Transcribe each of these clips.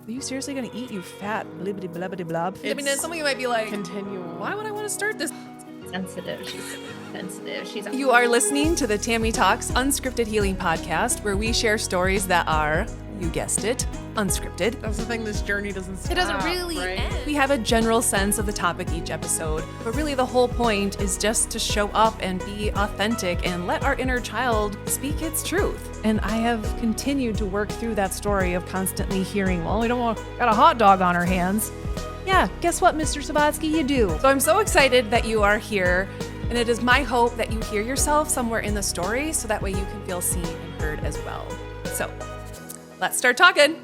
Are you seriously going to eat, you fat blibbity blabbity blob? I mean, some of you might be like, Continual. why would I want to start this? Sensitive. She's sensitive. You are listening to the Tami Talks Unscripted Healing Podcast, where we share stories that are, you guessed it, unscripted. That's the thing, this journey doesn't stop. It doesn't really right? end. We have a general sense of the topic each episode, but really the whole point is just to show up and be authentic and let our inner child speak its truth. And I have continued to work through that story of constantly hearing, well, we don't want, got a hot dog on our hands. Yeah, guess what, Mr. Sabatsky, you do. So I'm so excited that you are here, and it is my hope that you hear yourself somewhere in the story so that way you can feel seen and heard as well. So let's start talking.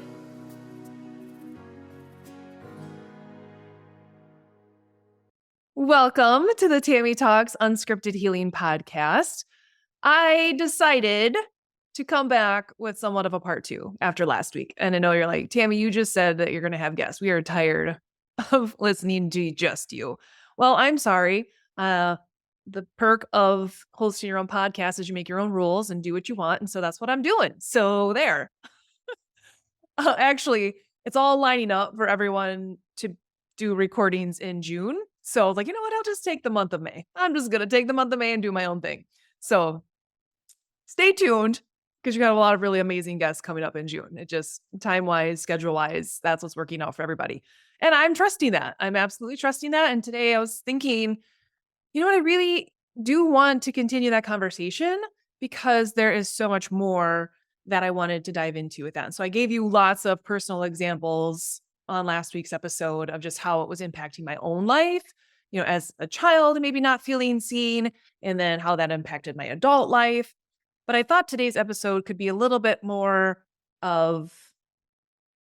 Welcome to the Tami Talks Unscripted Healing Podcast. I decided to come back with somewhat of a part two after last week. And I know you're like, Tami, you just said that you're going to have guests. We are tired of listening to just you. Well, I'm sorry. The perk of hosting your own podcast is you make your own rules and do what you want. And so that's what I'm doing. So there. Actually, it's all lining up for everyone to do recordings in June. So I was like, you know what? I'll just take the month of May. I'm just going to take the month of May and do my own thing. So stay tuned because you got a lot of really amazing guests coming up in June. It just time-wise, schedule-wise, that's what's working out for everybody. And I'm trusting that. I'm absolutely trusting that. And today I was thinking, you know what? I really do want to continue that conversation because there is so much more that I wanted to dive into with that. And so I gave you lots of personal examples on last week's episode of just how it was impacting my own life, you know, as a child, maybe not feeling seen, and then how that impacted my adult life. But I thought today's episode could be a little bit more of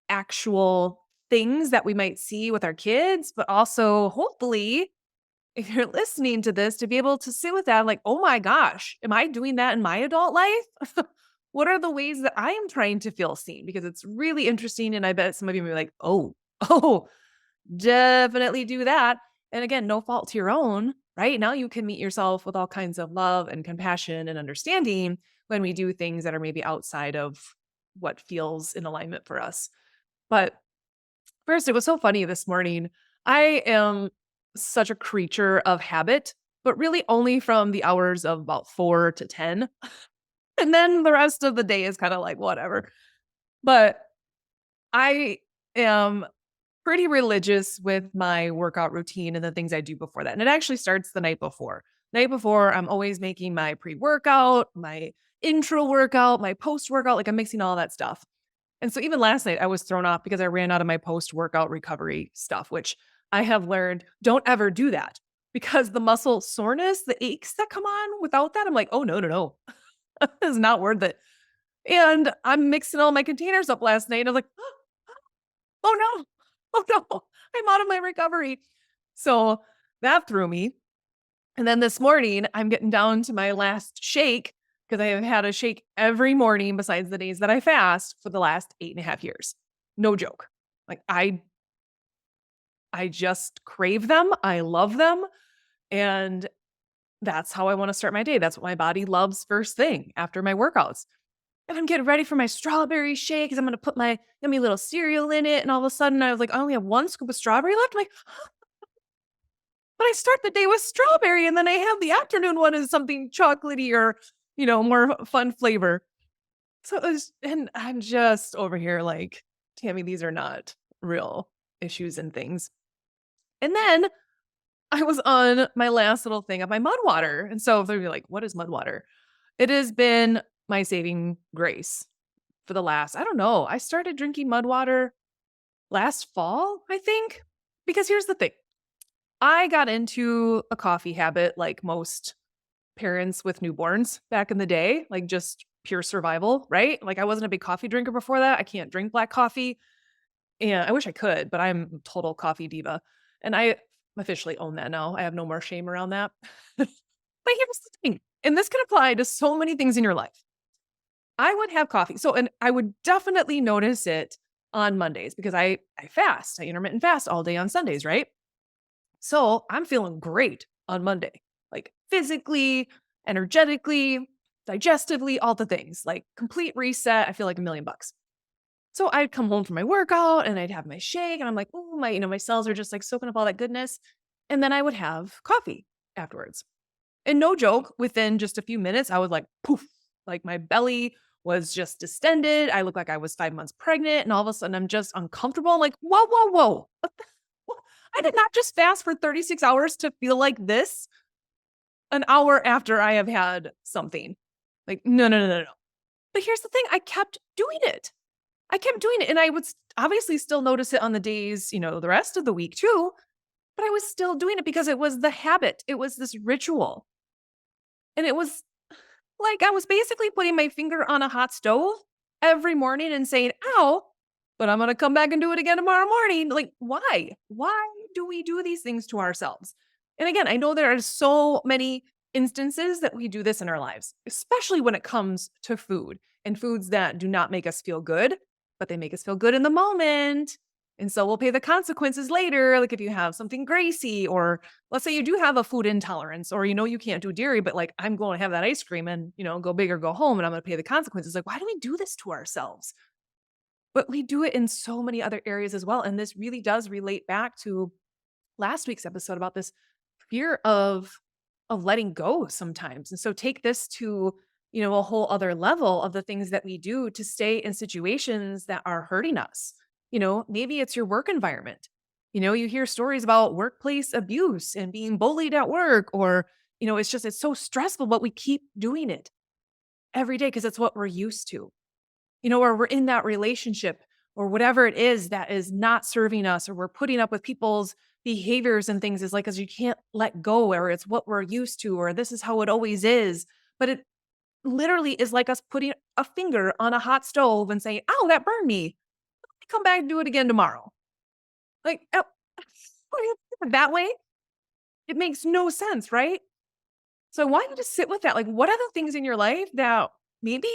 actual things that we might see with our kids, but also hopefully, if you're listening to this, to be able to sit with that, like, oh my gosh, am I doing that in my adult life? What are the ways that I am trying to feel seen? Because it's really interesting. And I bet some of you may be like, oh, definitely do that. And again, no fault to your own, right? Now you can meet yourself with all kinds of love and compassion and understanding when we do things that are maybe outside of what feels in alignment for us. But first, it was so funny this morning. I am such a creature of habit, but really only from the hours of about 4 to 10. And then the rest of the day is kind of like whatever. But I am pretty religious with my workout routine and the things I do before that. And it actually starts the night before. Night before, I'm always making my pre-workout, my intro workout, my post-workout, like I'm mixing all that stuff. And so even last night I was thrown off because I ran out of my post-workout recovery stuff, which I have learned don't ever do that because the muscle soreness, the aches that come on without that, I'm like, oh, no. It's not worth it. And I'm mixing all my containers up last night. And I was like, oh no, I'm out of my recovery. So that threw me. And then this morning, I'm getting down to my last shake because I have had a shake every morning besides the days that I fast for the last 8.5 years. No joke. Like I just crave them. I love them. And that's how I want to start my day. That's what my body loves first thing after my workouts. And I'm getting ready for my strawberry shake because I'm going to put my yummy little cereal in it. And all of a sudden I was like, I only have 1 scoop of strawberry left. I'm like, but I start the day with strawberry and then I have the afternoon one as something chocolatey or, you know, more fun flavor. So it was, and I'm just over here like, Tami, these are not real issues and things. And then I was on my last little thing of my mud water. And so they'll be like, what is mud water? It has been my saving grace for the last, I don't know. I started drinking mud water last fall, I think, because here's the thing. I got into a coffee habit like most parents with newborns back in the day, like just pure survival, right? Like I wasn't a big coffee drinker before that. I can't drink black coffee. And I wish I could, but I'm a total coffee diva. And I officially own that now. I have no more shame around that. But here's the thing, and this can apply to so many things in your life. I would have coffee. So, and I would definitely notice it on Mondays because I fast. I intermittent fast all day on Sundays, right? So I'm feeling great on Monday, like physically, energetically, digestively, all the things, like complete reset. I feel like $1,000,000. So I'd come home from my workout and I'd have my shake and I'm like, oh, my cells are just like soaking up all that goodness. And then I would have coffee afterwards. And no joke, within just a few minutes, I was like, poof, like my belly was just distended. I looked like I was 5 months pregnant. And all of a sudden I'm just uncomfortable. I'm like, whoa, whoa, whoa. What? I did not just fast for 36 hours to feel like this an hour after I have had something. Like, no, no, no, no, no. But here's the thing, I kept doing it. I kept doing it, and I would obviously still notice it on the days, the rest of the week too, but I was still doing it because it was the habit. It was this ritual. And it was like I was basically putting my finger on a hot stove every morning and saying, ow, but I'm going to come back and do it again tomorrow morning. Like, why? Why do we do these things to ourselves? And again, I know there are so many instances that we do this in our lives, especially when it comes to food and foods that do not make us feel good, but they make us feel good in the moment. And so we'll pay the consequences later. Like if you have something greasy, or let's say you do have a food intolerance, or you can't do dairy, but like I'm going to have that ice cream and, go big or go home and I'm going to pay the consequences. Like, why do we do this to ourselves? But we do it in so many other areas as well. And this really does relate back to last week's episode about this fear of letting go sometimes. And so take this to, a whole other level of the things that we do to stay in situations that are hurting us. Maybe it's your work environment. You hear stories about workplace abuse and being bullied at work, or, it's so stressful, but we keep doing it every day because it's what we're used to, or we're in that relationship or whatever it is that is not serving us, or we're putting up with people's behaviors and things is like, because you can't let go, or it's what we're used to, or this is how it always is. But it literally is like us putting a finger on a hot stove and saying, ow, that burned me. Come back and do it again tomorrow. Like, that way, it makes no sense, right? So I want you to sit with that. Like, what are the things in your life that maybe,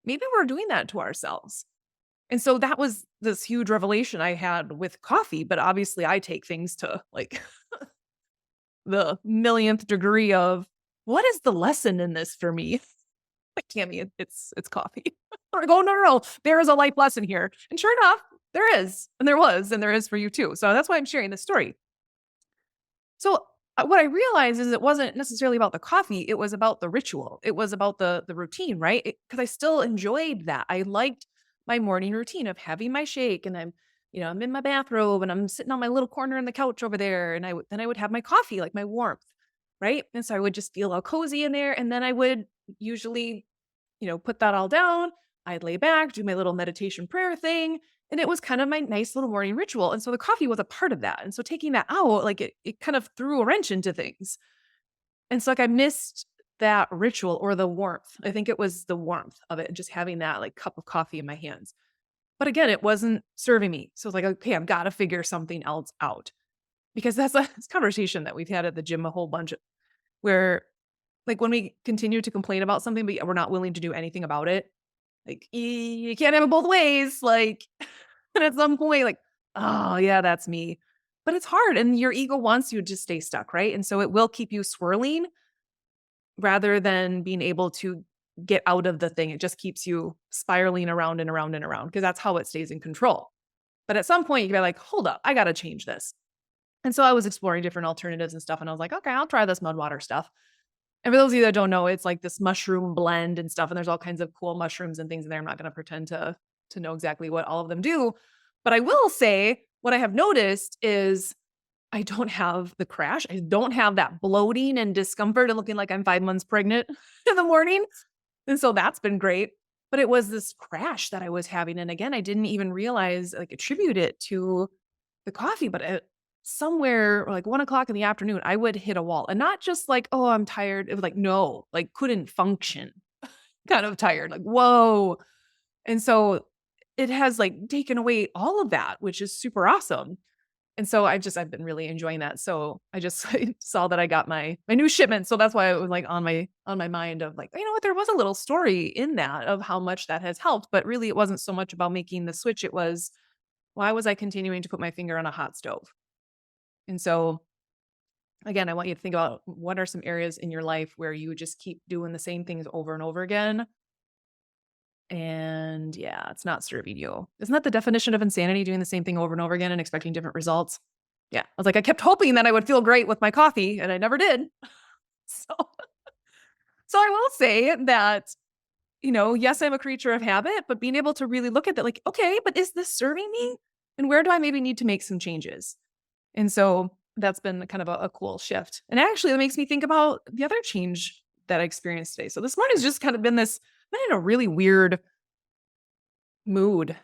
maybe we're doing that to ourselves? And so that was this huge revelation I had with coffee, but obviously I take things to like the millionth degree of what is the lesson in this for me? Like, Tammy, it's coffee. I go, no, no, no, there is a life lesson here. And sure enough, there is, and there was, and there is for you too. So that's why I'm sharing this story. So what I realized is it wasn't necessarily about the coffee, it was about the ritual. It was about the routine, right? Because I still enjoyed that. I liked my morning routine of having my shake, and I'm in my bathrobe and I'm sitting on my little corner on the couch over there, and then I would have my coffee, like my warmth, right? And so I would just feel all cozy in there, and then I would usually, put that all down. I'd lay back, do my little meditation prayer thing, and it was kind of my nice little morning ritual. And so the coffee was a part of that. And so taking that out, like it kind of threw a wrench into things. And so like I missed that ritual or the warmth. I think it was the warmth of it, just having that like cup of coffee in my hands. But again, it wasn't serving me. So it's like, okay, I've got to figure something else out. Because that's a this conversation that we've had at the gym a whole bunch of, where like when we continue to complain about something, but yet we're not willing to do anything about it. Like, you can't have it both ways, like, and at some point, like, "Oh, yeah, that's me." But it's hard, and your ego wants you to stay stuck, right? And so it will keep you swirling rather than being able to get out of the thing. It just keeps you spiraling around and around and around because that's how it stays in control. But at some point, you're like, "Hold up, I gotta change this." And so I was exploring different alternatives and stuff, and I was like, "Okay, I'll try this mud water stuff." And for those of you that don't know, it's like this mushroom blend and stuff, and there's all kinds of cool mushrooms and things in there. I'm not gonna pretend to know exactly what all of them do, but I will say what I have noticed is I don't have the crash. I don't have that bloating and discomfort and looking like I'm 5 months pregnant in the morning, and so that's been great. But it was this crash that I was having, and again, I didn't even realize, like, attribute it to the coffee, but somewhere like 1 o'clock in the afternoon, I would hit a wall, and not just like, "Oh, I'm tired." It was like, no, like couldn't function, kind of tired, like, "Whoa." And so it has like taken away all of that, which is super awesome. And so I've been really enjoying that. So I just I saw that I got my new shipment. So that's why it was like on my mind of like, you know what, there was a little story in that of how much that has helped, but really it wasn't so much about making the switch. It was, why was I continuing to put my finger on a hot stove? And so again, I want you to think about what are some areas in your life where you just keep doing the same things over and over again And yeah, it's not serving you. Isn't that the definition of insanity, doing the same thing over and over again and expecting different results? Yeah. I was like, I kept hoping that I would feel great with my coffee and I never did. So, so I will say that, yes, I'm a creature of habit, but being able to really look at that, like, okay, but is this serving me? And where do I maybe need to make some changes? And so that's been kind of a cool shift. And actually, that makes me think about the other change that I experienced today. So this morning's just kind of been in a really weird mood.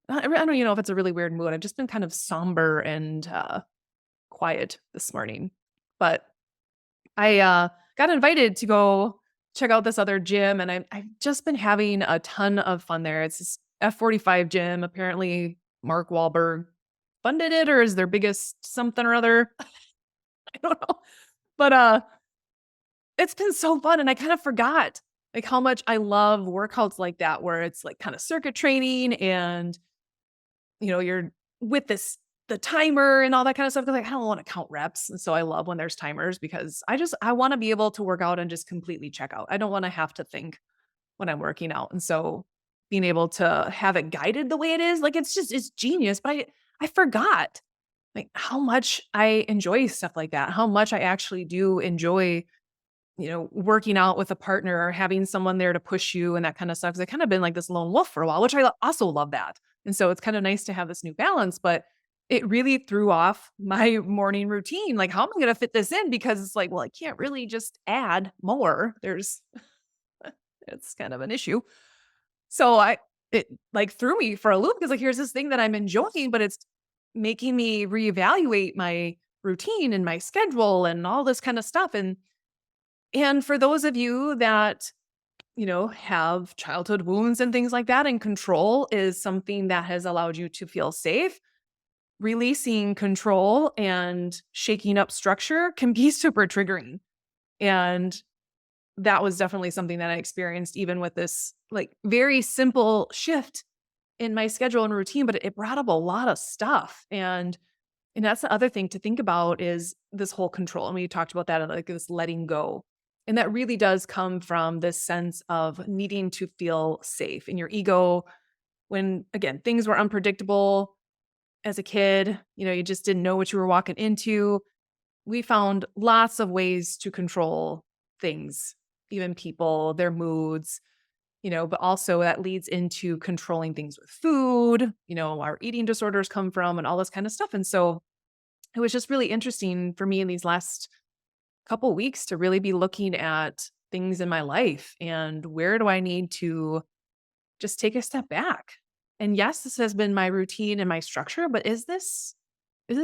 I don't even know if it's a really weird mood. I've just been kind of somber and quiet this morning. But I got invited to go check out this other gym, and I've just been having a ton of fun there. It's this F45 gym. Apparently, Mark Wahlberg funded it, or is their biggest something or other. I don't know. But it's been so fun, and I kind of forgot like how much I love workouts like that, where it's like kind of circuit training and you're with the timer and all that kind of stuff. 'Cause like I don't want to count reps. And so I love when there's timers because I want to be able to work out and just completely check out. I don't want to have to think when I'm working out. And so being able to have it guided the way it is, like it's genius. But I forgot like how much I enjoy stuff like that, how much I actually do enjoy working out with a partner or having someone there to push you and that kind of stuff. 'Cause I kind of been like this lone wolf for a while, which also love that. And so it's kind of nice to have this new balance, but it really threw off my morning routine. Like, how am I going to fit this in? Because it's like, well, I can't really just add more. It's kind of an issue. So it like threw me for a loop because like, here's this thing that I'm enjoying, but it's making me reevaluate my routine and my schedule and all this kind of stuff. And for those of you that, have childhood wounds and things like that, and control is something that has allowed you to feel safe, releasing control and shaking up structure can be super triggering. And that was definitely something that I experienced even with this like very simple shift in my schedule and routine, but it brought up a lot of stuff. And that's the other thing to think about is this whole control. And we talked about that, like this letting go. And that really does come from this sense of needing to feel safe in your ego. When, again, things were unpredictable as a kid, you just didn't know what you were walking into. We found lots of ways to control things, even people, their moods, but also that leads into controlling things with food, our eating disorders come from and all this kind of stuff. And so it was just really interesting for me in these last couple weeks to really be looking at things in my life and where do I need to just take a step back. And yes, this has been my routine and my structure, but is this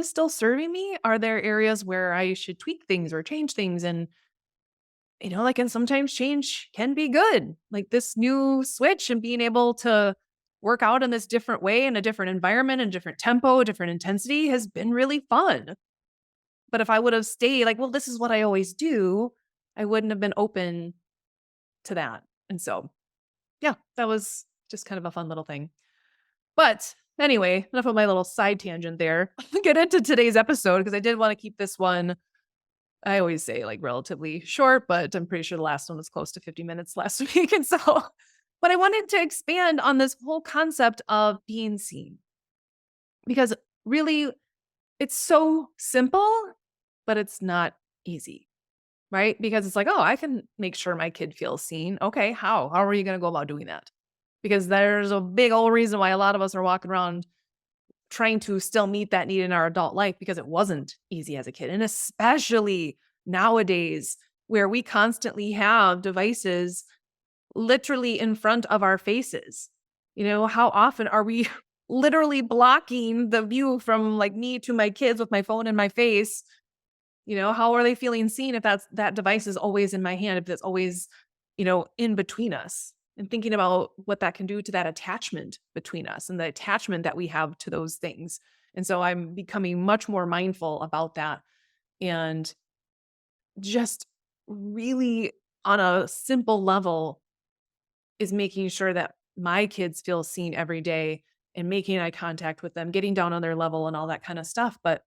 still serving me? Are there areas where I should tweak things or change things? And and sometimes change can be good. Like this new switch and being able to work out in this different way in a different environment and different tempo, different intensity has been really fun. But if I would have stayed like, well, this is what I always do, I wouldn't have been open to that. And so, yeah, that was just kind of a fun little thing. But anyway, enough of my little side tangent there. Get into today's episode because I did want to keep this one, I always say like relatively short, but I'm pretty sure the last one was close to 50 minutes last week. And so, but I wanted to expand on this whole concept of being seen because really it's so simple, but it's not easy, right? Because it's like, oh, I can make sure my kid feels seen. Okay, how? How are you going to go about doing that? Because there's a big old reason why a lot of us are walking around trying to still meet that need in our adult life because it wasn't easy as a kid. And especially nowadays, where we constantly have devices literally in front of our faces. How often are we literally blocking the view from like me to my kids with my phone in my face? How are they feeling seen if that device is always in my hand, if it's always, in between us? And thinking about what that can do to that attachment between us and the attachment that we have to those things. And so I'm becoming much more mindful about that and just really on a simple level is making sure that my kids feel seen every day and making eye contact with them, getting down on their level and all that kind of stuff. But,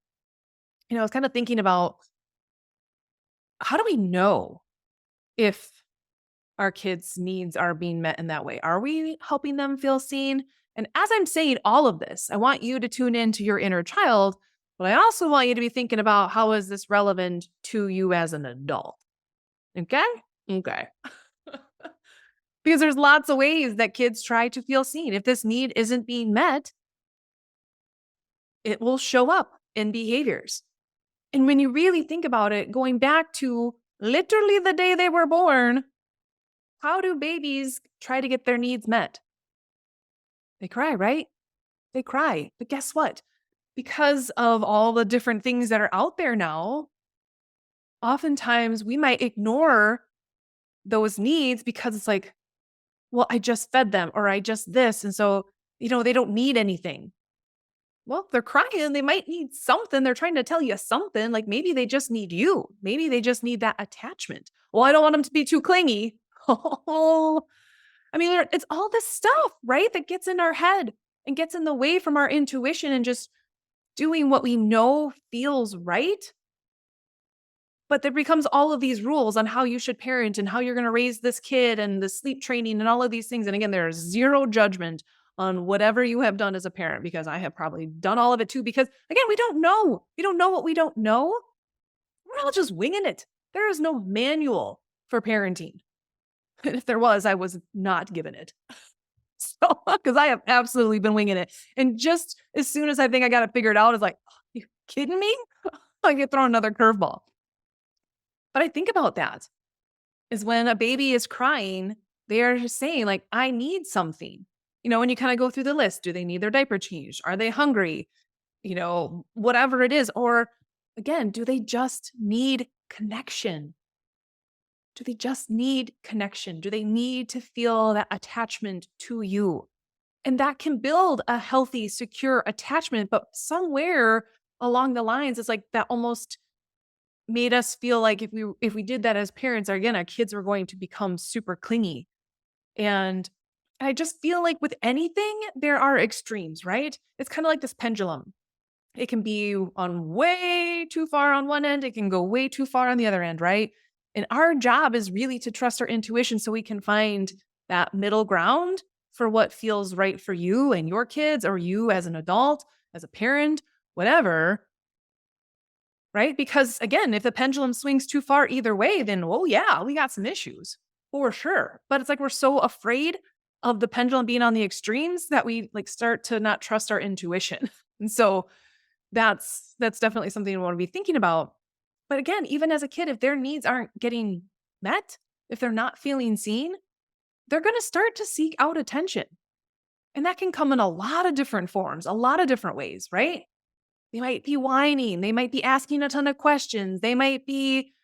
I was kind of thinking about how do we know if our kids' needs are being met in that way? Are we helping them feel seen? And as I'm saying all of this, I want you to tune into your inner child, but I also want you to be thinking about how is this relevant to you as an adult? Okay? Okay. Because there's lots of ways that kids try to feel seen. If this need isn't being met, it will show up in behaviors. And when you really think about it, going back to literally the day they were born, how do babies try to get their needs met? They cry, right? They cry. But guess what? Because of all the different things that are out there now, oftentimes we might ignore those needs because it's like, well, I just fed them or I just this. And so, they don't need anything. Well, they're crying. They might need something. They're trying to tell you something. Like maybe they just need you. Maybe they just need that attachment. Well, I don't want them to be too clingy. Oh, I mean, it's all this stuff, right? That gets in our head and gets in the way from our intuition and just doing what we know feels right. But there becomes all of these rules on how you should parent and how you're going to raise this kid and the sleep training and all of these things. And again, there's zero judgment on whatever you have done as a parent because I have probably done all of it too. Because again, we don't know. We don't know what we don't know. We're all just winging it. There is no manual for parenting. And if there was, I was not given it. So, because I have absolutely been winging it. And just as soon as I think I got it figured out, it's like, you kidding me? I get thrown another curveball. But I think about that is when a baby is crying, they are just saying, like, I need something. When you kind of go through the list, do they need their diaper changed? Are they hungry? Whatever it is. Or again, do they just need connection? Do they just need connection? Do they need to feel that attachment to you? And that can build a healthy, secure attachment. But somewhere along the lines, it's like that almost made us feel like if we did that as parents, again, our kids were going to become super clingy. And I just feel like with anything, there are extremes, right? It's kind of like this pendulum. It can be on way too far on one end, it can go way too far on the other end, right? And our job is really to trust our intuition so we can find that middle ground for what feels right for you and your kids, or you as an adult, as a parent, whatever. Right? Because again, if the pendulum swings too far either way, then, oh, yeah, we got some issues for sure. But it's like we're so afraid of the pendulum being on the extremes that we like start to not trust our intuition. And so that's definitely something we want to be thinking about. But again, even as a kid, if their needs aren't getting met, if they're not feeling seen, they're going to start to seek out attention. And that can come in a lot of different forms, a lot of different ways, right? They might be whining. They might be asking a ton of questions. They might be,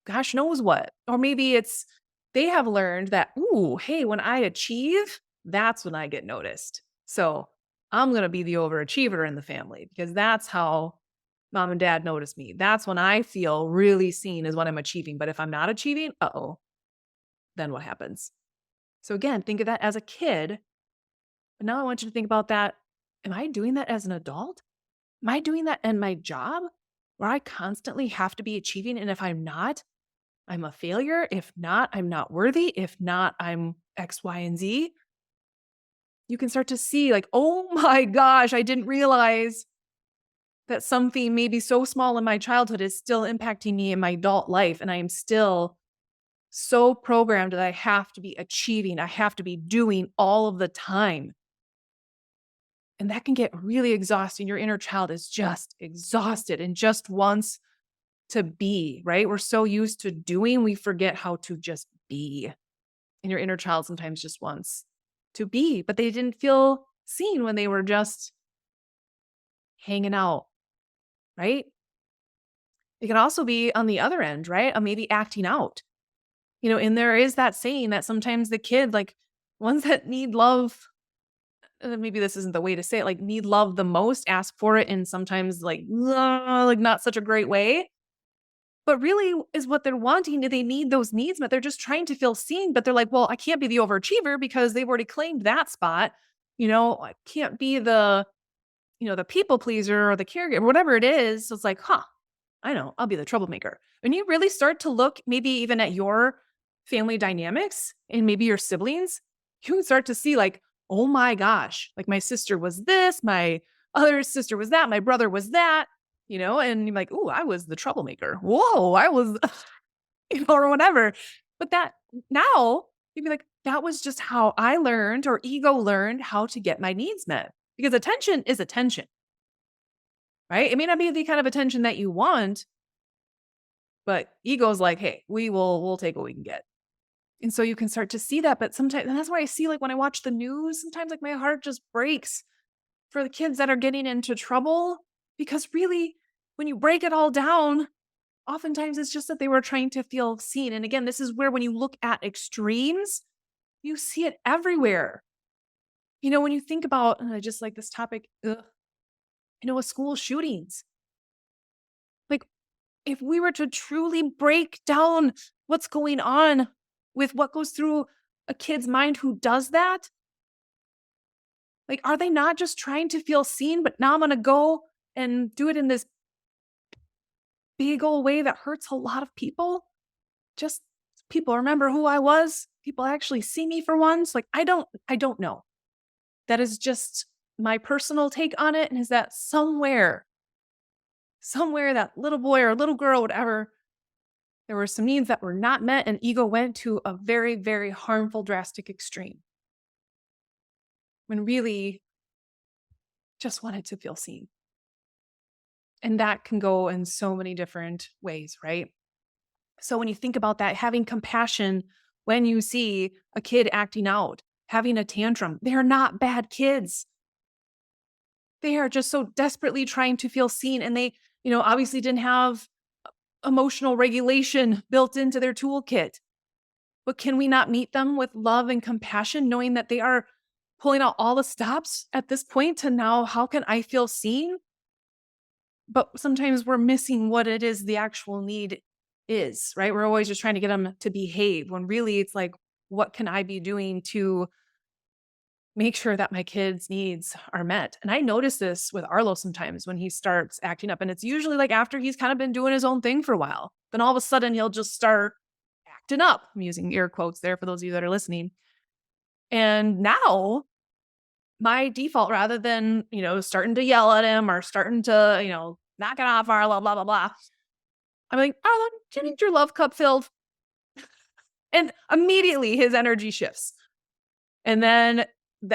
gosh knows what. Or maybe it's they have learned that, ooh, hey, when I achieve, that's when I get noticed. So I'm going to be the overachiever in the family because that's how mom and dad notice me. That's when I feel really seen is when I'm achieving. But if I'm not achieving, then what happens? So again, think of that as a kid. But now I want you to think about that. Am I doing that as an adult? Am I doing that in my job where I constantly have to be achieving? And if I'm not, I'm a failure. If not, I'm not worthy. If not, I'm X, Y, and Z. You can start to see, like, oh my gosh, I didn't realize that something maybe so small in my childhood is still impacting me in my adult life. And I am still so programmed that I have to be achieving, I have to be doing all of the time. And that can get really exhausting. Your inner child is just exhausted and just wants to be, right? We're so used to doing, we forget how to just be. And your inner child sometimes just wants to be, but they didn't feel seen when they were just hanging out, right? It can also be on the other end, right? Maybe acting out. And there is that saying that sometimes the kid, like ones that need love, maybe this isn't the way to say it, like need love the most, ask for it in sometimes like not such a great way. But really is what they're wanting. Do they need those needs met? They're just trying to feel seen, but they're like, well, I can't be the overachiever because they've already claimed that spot. I can't be the people pleaser or the caregiver, whatever it is. So it's like, I know, I'll be the troublemaker. When you really start to look maybe even at your family dynamics and maybe your siblings, you can start to see like, oh my gosh, like my sister was this, my other sister was that, my brother was that, and you're like, oh, I was the troublemaker. Whoa, I was, or whatever. But that now you'd be like, that was just how I learned or ego learned how to get my needs met. Because attention is attention, right? It may not be the kind of attention that you want, but ego's like, hey, we'll take what we can get. And so you can start to see that. But sometimes, and that's why I see like when I watch the news, sometimes like my heart just breaks for the kids that are getting into trouble. Because really, when you break it all down, oftentimes it's just that they were trying to feel seen. And again, this is where when you look at extremes, you see it everywhere. When you think about, and I just like this topic, with school shootings, like if we were to truly break down what's going on with what goes through a kid's mind who does that, like, are they not just trying to feel seen, but now I'm going to go and do it in this big old way that hurts a lot of people? Just people remember who I was. People actually see me for once. Like, I don't know. That is just my personal take on it. And is that somewhere that little boy or little girl, whatever, there were some needs that were not met and ego went to a very, very harmful, drastic extreme. When really just wanted to feel seen. And that can go in so many different ways, right? So when you think about that, having compassion when you see a kid acting out, having a tantrum, they're not bad kids. They are just so desperately trying to feel seen. And they, obviously didn't have emotional regulation built into their toolkit. But can we not meet them with love and compassion, knowing that they are pulling out all the stops at this point to now, how can I feel seen? But sometimes we're missing what it is the actual need is, right? We're always just trying to get them to behave when really it's like, what can I be doing to make sure that my kids' needs are met? And I notice this with Arlo sometimes when he starts acting up. And it's usually like after he's kind of been doing his own thing for a while. Then all of a sudden he'll just start acting up. I'm using air quotes there for those of you that are listening. And now my default, rather than, starting to yell at him or starting to, knock it off, Arlo, blah, blah, blah. I'm like, Arlo, do you need your love cup filled? And immediately his energy shifts. And then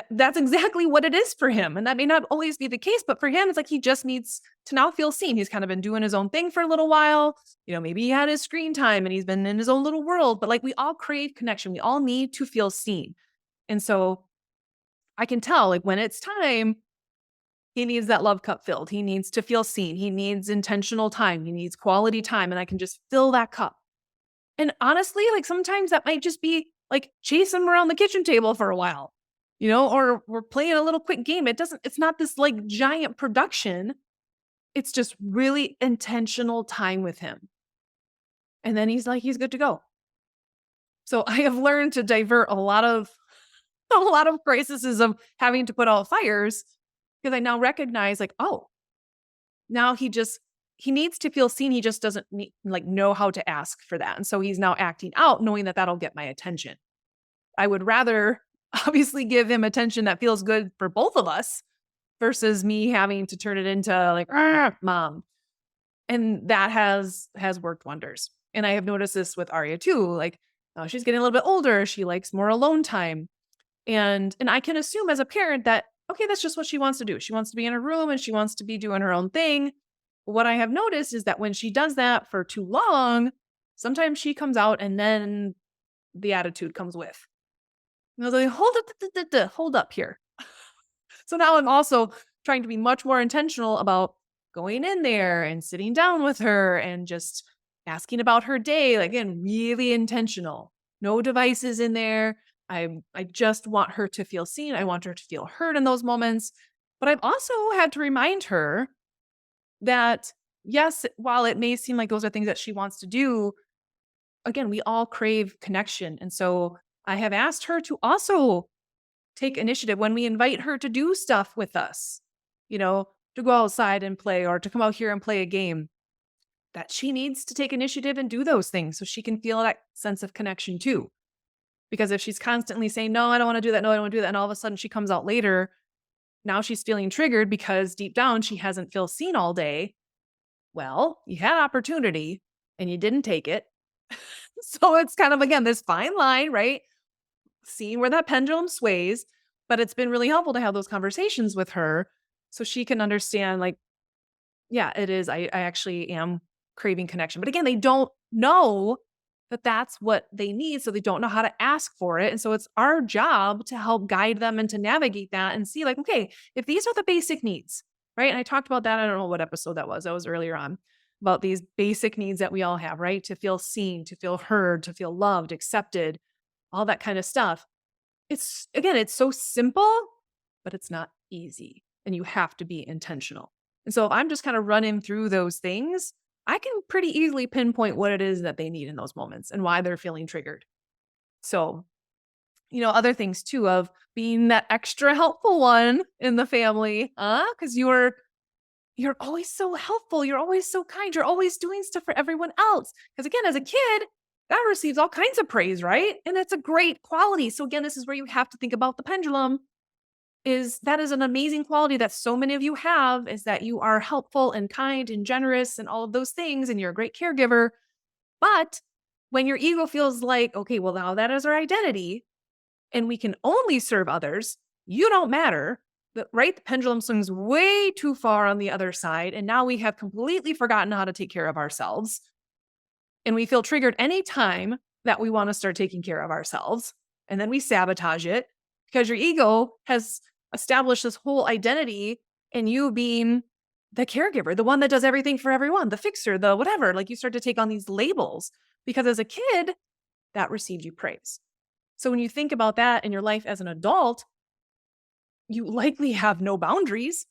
that's exactly what it is for him. And that may not always be the case, but for him, it's like he just needs to now feel seen. He's kind of been doing his own thing for a little while. Maybe he had his screen time and he's been in his own little world, but like we all crave connection. We all need to feel seen. And so I can tell like when it's time, he needs that love cup filled. He needs to feel seen. He needs intentional time. He needs quality time. And I can just fill that cup. And honestly, like sometimes that might just be like chasing him around the kitchen table for a while, or we're playing a little quick game. It's not this like giant production. It's just really intentional time with him. And then he's good to go. So I have learned to divert a lot of crises of having to put out fires because I now recognize like, oh, now he needs to feel seen. He just doesn't know how to ask for that. And so he's now acting out knowing that that'll get my attention. I would rather obviously give him attention that feels good for both of us versus me having to turn it into like, mom. And that has worked wonders. And I have noticed this with Arya too. Like she's getting a little bit older. She likes more alone time. And I can assume as a parent that, okay, that's just what she wants to do. She wants to be in her room and she wants to be doing her own thing. What I have noticed is that when she does that for too long, sometimes she comes out and then the attitude comes with. And I was like, hold up here. So now I'm also trying to be much more intentional about going in there and sitting down with her and just asking about her day. Like, again, really intentional. No devices in there. I just want her to feel seen. I want her to feel heard in those moments. But I've also had to remind her that, yes, while it may seem like those are things that she wants to do, again, we all crave connection. And so I have asked her to also take initiative when we invite her to do stuff with us, to go outside and play or to come out here and play a game. that she needs to take initiative and do those things so she can feel that sense of connection too. Because if she's constantly saying, no, I don't want to do that. No, I don't want to do that. And all of a sudden she comes out later, now she's feeling triggered because deep down she hasn't felt seen all day. Well, you had opportunity and you didn't take it. So it's kind of, again, this fine line, right? Seeing where that pendulum sways. But it's been really helpful to have those conversations with her so she can understand, like, yeah, it is. I actually am craving connection. But again, they don't know that that's what they need. So they don't know how to ask for it. And so it's our job to help guide them and to navigate that and see, like, okay, if these are the basic needs, right? And I talked about that. I don't know what episode that was. That was earlier on about these basic needs that we all have, right? To feel seen, to feel heard, to feel loved, accepted, all that kind of stuff. It's, again, it's so simple, but it's not easy. And you have to be intentional. And so if I'm just kind of running through those things, I can pretty easily pinpoint what it is that they need in those moments and why they're feeling triggered. So, other things too of being that extra helpful one in the family, because you're always so helpful, you're always so kind, you're always doing stuff for everyone else. Because again, as a kid, that receives all kinds of praise, right? And it's a great quality. So again, this is where you have to think about the pendulum. That is an amazing quality that so many of you have, is that you are helpful and kind and generous and all of those things, and you're a great caregiver. But when your ego feels like, okay, well, now that is our identity and we can only serve others, you don't matter. Right? The pendulum swings way too far on the other side. And now we have completely forgotten how to take care of ourselves. And we feel triggered anytime that we want to start taking care of ourselves. And then we sabotage it because your ego has established this whole identity in you being the caregiver, the one that does everything for everyone, the fixer, the whatever. Like, you start to take on these labels because as a kid, that received you praise. So when you think about that in your life as an adult, you likely have no boundaries,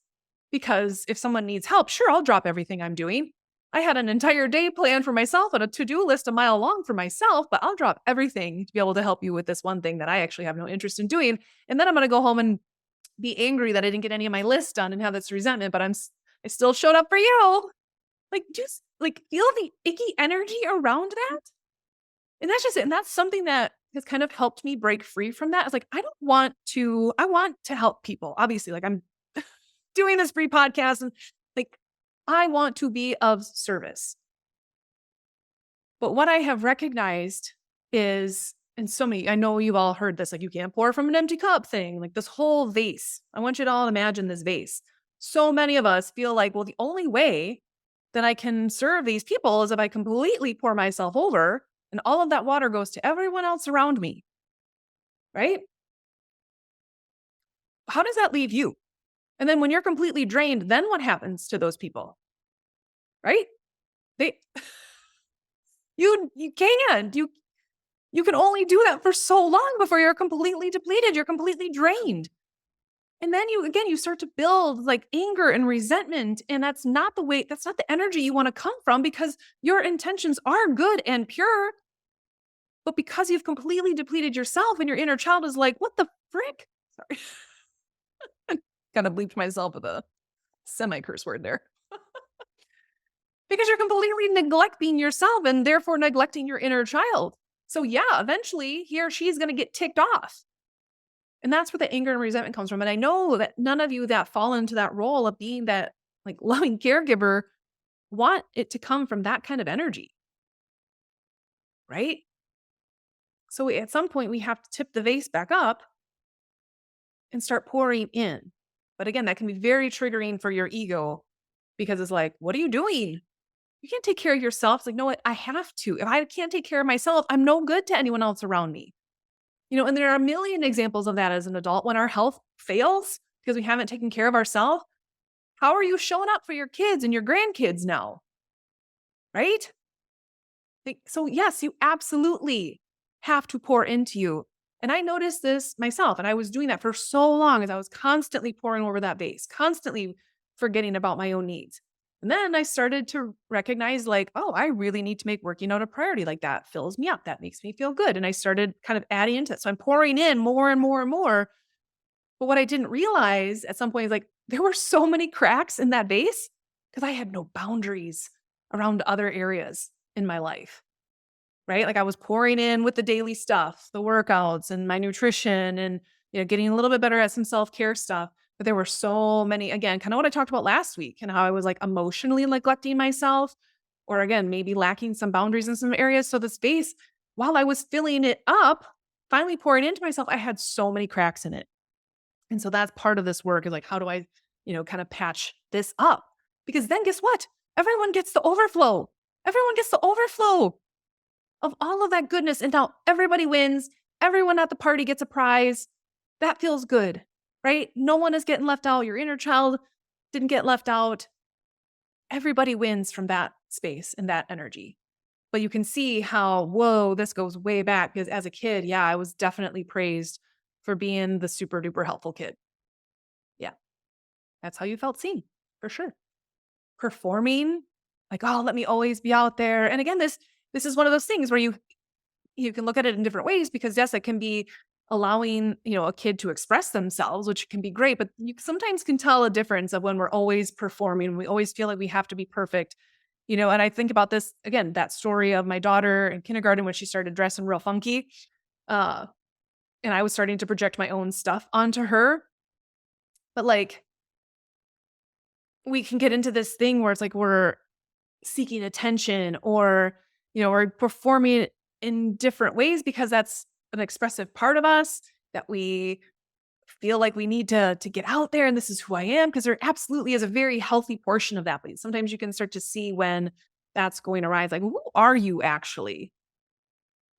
because if someone needs help, sure, I'll drop everything I'm doing. I had an entire day planned for myself and a to-do list a mile long for myself, but I'll drop everything to be able to help you with this one thing that I actually have no interest in doing. And then I'm going to go home and be angry that I didn't get any of my list done and have this resentment, but I still showed up for you. Like, just like feel the icky energy around that. And that's just it. And that's something that has kind of helped me break free from that. It's like, I want to help people. Obviously, like, I'm doing this free podcast and, like, I want to be of service. But what I have recognized is, and so many, I know you've all heard this, like, you can't pour from an empty cup thing, like this whole vase. I want you to all imagine this vase. So many of us feel like, well, the only way that I can serve these people is if I completely pour myself over and all of that water goes to everyone else around me, right? How does that leave you? And then when you're completely drained, then what happens to those people? Right? They you can't. You can only do that for so long before you're completely depleted, you're completely drained. And then you start to build like anger and resentment, and that's not the energy you want to come from, because your intentions are good and pure. But because you've completely depleted yourself and your inner child is like, "What the frick?" Sorry. Kind of bleeped myself with a semi curse word there. Because you're completely neglecting yourself and therefore neglecting your inner child. So yeah, eventually he or she is going to get ticked off. And that's where the anger and resentment comes from. And I know that none of you that fall into that role of being that like loving caregiver want it to come from that kind of energy, right? So at some point we have to tip the vase back up and start pouring in. But again, that can be very triggering for your ego, because it's like, what are you doing? You can't take care of yourself. It's like, no, I have to. If I can't take care of myself, I'm no good to anyone else around me. And there are a million examples of that as an adult. When our health fails because we haven't taken care of ourselves, how are you showing up for your kids and your grandkids now? Right? So yes, you absolutely have to pour into you. And I noticed this myself, and I was doing that for so long, as I was constantly pouring over that base, constantly forgetting about my own needs. And then I started to recognize, like, oh, I really need to make working out a priority. Like, that fills me up. That makes me feel good. And I started kind of adding into it. So I'm pouring in more and more and more. But what I didn't realize at some point is, like, there were so many cracks in that base because I had no boundaries around other areas in my life, right? Like I was pouring in with the daily stuff, the workouts and my nutrition and, getting a little bit better at some self-care stuff. But there were so many, again, kind of what I talked about last week and how I was like emotionally neglecting myself, or again, maybe lacking some boundaries in some areas. So the space, while I was filling it up, finally pouring into myself, I had so many cracks in it. And so that's part of this work is like, how do I, kind of patch this up? Because then guess what? Everyone gets the overflow. Everyone gets the overflow of all of that goodness. And now everybody wins. Everyone at the party gets a prize. That feels good, right? No one is getting left out. Your inner child didn't get left out. Everybody wins from that space and that energy. But you can see how, whoa, this goes way back because as a kid, yeah, I was definitely praised for being the super duper helpful kid. Yeah, that's how you felt seen for sure. Performing, like, oh, let me always be out there. And again, this is one of those things where you can look at it in different ways because yes, it can be allowing, a kid to express themselves, which can be great, but you sometimes can tell a difference of when we're always performing, we always feel like we have to be perfect. And I think about this again, that story of my daughter in kindergarten when she started dressing real funky. Uh, and I was starting to project my own stuff onto her. But like we can get into this thing where it's like we're seeking attention or, we're performing in different ways because that's an expressive part of us that we feel like we need to get out there and this is who I am because there absolutely is a very healthy portion of that. But sometimes you can start to see when that's going to rise. Like, who are you actually?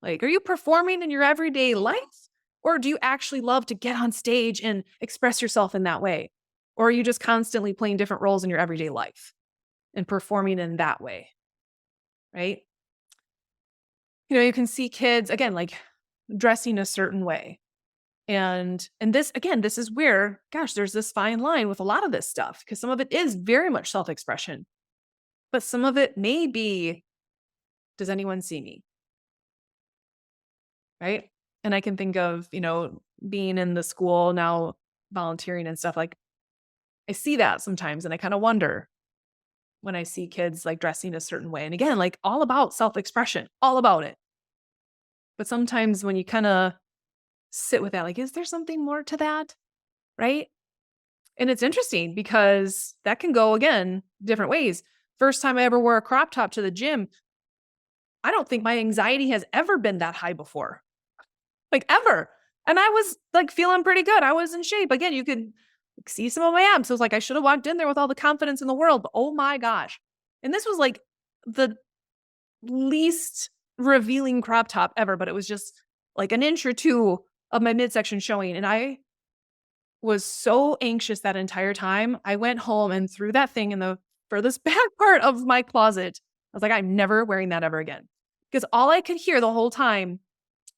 Like, are you performing in your everyday life? Or do you actually love to get on stage and express yourself in that way? Or are you just constantly playing different roles in your everyday life and performing in that way? Right? You can see kids again, like dressing a certain way. And this again, this is where, gosh, there's this fine line with a lot of this stuff because some of it is very much self-expression, but some of it may be, does anyone see me? Right. And I can think of, being in the school now, volunteering and stuff like I see that sometimes and I kind of wonder when I see kids like dressing a certain way. And again, like all about self-expression, all about it. But sometimes when you kind of sit with that, like, is there something more to that? Right. And it's interesting because that can go again different ways. First time I ever wore a crop top to the gym, I don't think my anxiety has ever been that high before, like ever. And I was like feeling pretty good. I was in shape. Again, you could see some of my abs. So it was like I should have walked in there with all the confidence in the world, but oh my gosh. And this was like the least revealing crop top ever, but it was just like an inch or two of my midsection showing. And I was so anxious that entire time. I went home and threw that thing in the furthest back part of my closet. I was like, I'm never wearing that ever again. Because all I could hear the whole time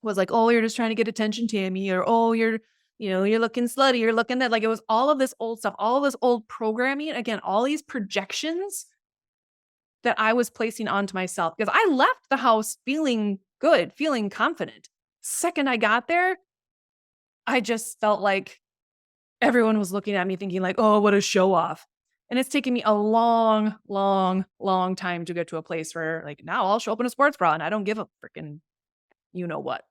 was like, oh, you're just trying to get attention, Tami, or oh, you're looking slutty, you're looking that. Like it was all of this old stuff, all of this old programming. Again, all these projections that I was placing onto myself because I left the house feeling good, feeling confident. Second I got there, I just felt like everyone was looking at me thinking like, "Oh, what a show off." And it's taken me a long, long, long time to get to a place where like now I'll show up in a sports bra and I don't give a freaking you know what.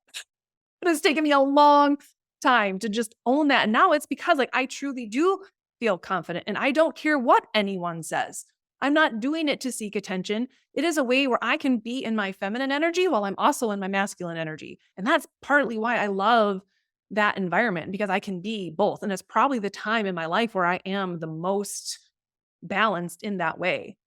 But it's taken me a long time to just own that. And now it's because like I truly do feel confident and I don't care what anyone says. I'm not doing it to seek attention. It is a way where I can be in my feminine energy while I'm also in my masculine energy. And that's partly why I love that environment because I can be both. And it's probably the time in my life where I am the most balanced in that way.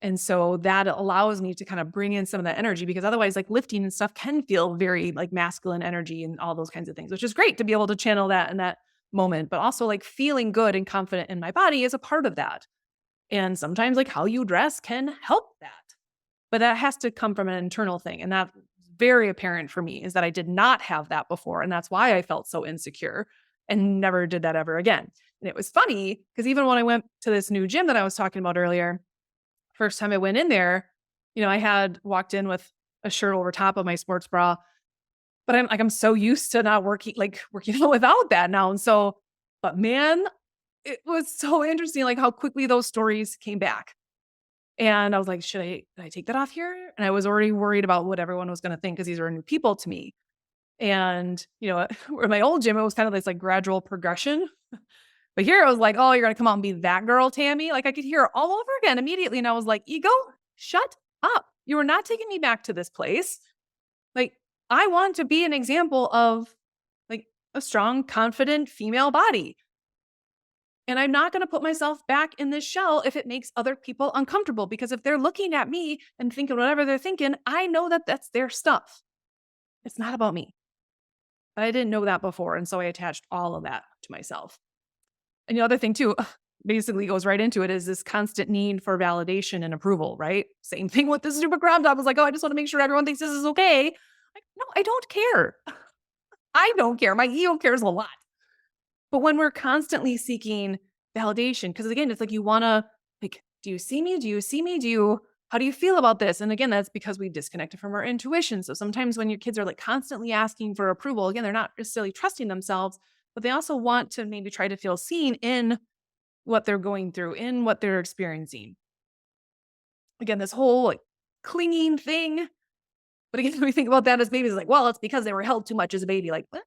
And so that allows me to kind of bring in some of that energy because otherwise, like lifting and stuff can feel very like masculine energy and all those kinds of things, which is great to be able to channel that in that moment. But also, like feeling good and confident in my body is a part of that. And sometimes, like how you dress can help that. But that has to come from an internal thing. And that's very apparent for me is that I did not have that before. And that's why I felt so insecure and never did that ever again. And it was funny because even when I went to this new gym that I was talking about earlier, first time I went in there, I had walked in with a shirt over top of my sports bra, but I'm so used to not working out without that now. And so, but man, it was so interesting, like how quickly those stories came back. And I was like, did I take that off here? And I was already worried about what everyone was going to think because these are new people to me. And, where my old gym, it was kind of this like gradual progression. But here I was like, oh, you're going to come out and be that girl, Tami. Like I could hear it all over again immediately. And I was like, ego, shut up. You are not taking me back to this place. Like, I want to be an example of like a strong, confident female body. And I'm not going to put myself back in this shell if it makes other people uncomfortable. Because if they're looking at me and thinking whatever they're thinking, I know that that's their stuff. It's not about me. But I didn't know that before. And so I attached all of that to myself. And the other thing, too, basically goes right into it is this constant need for validation and approval, right? Same thing with the super crop top. I was like, oh, I just want to make sure everyone thinks this is okay. Like, no, I don't care. I don't care. My ego cares a lot. But when we're constantly seeking validation, because again, it's like you want to, like, do you see me? Do you see me? How do you feel about this? And again, that's because we've disconnected from our intuition. So sometimes when your kids are like constantly asking for approval, again, they're not necessarily trusting themselves, but they also want to maybe try to feel seen in what they're going through, in what they're experiencing. Again, this whole like clinging thing. But again, we think about that as babies, like, well, it's because they were held too much as a baby. Like, what?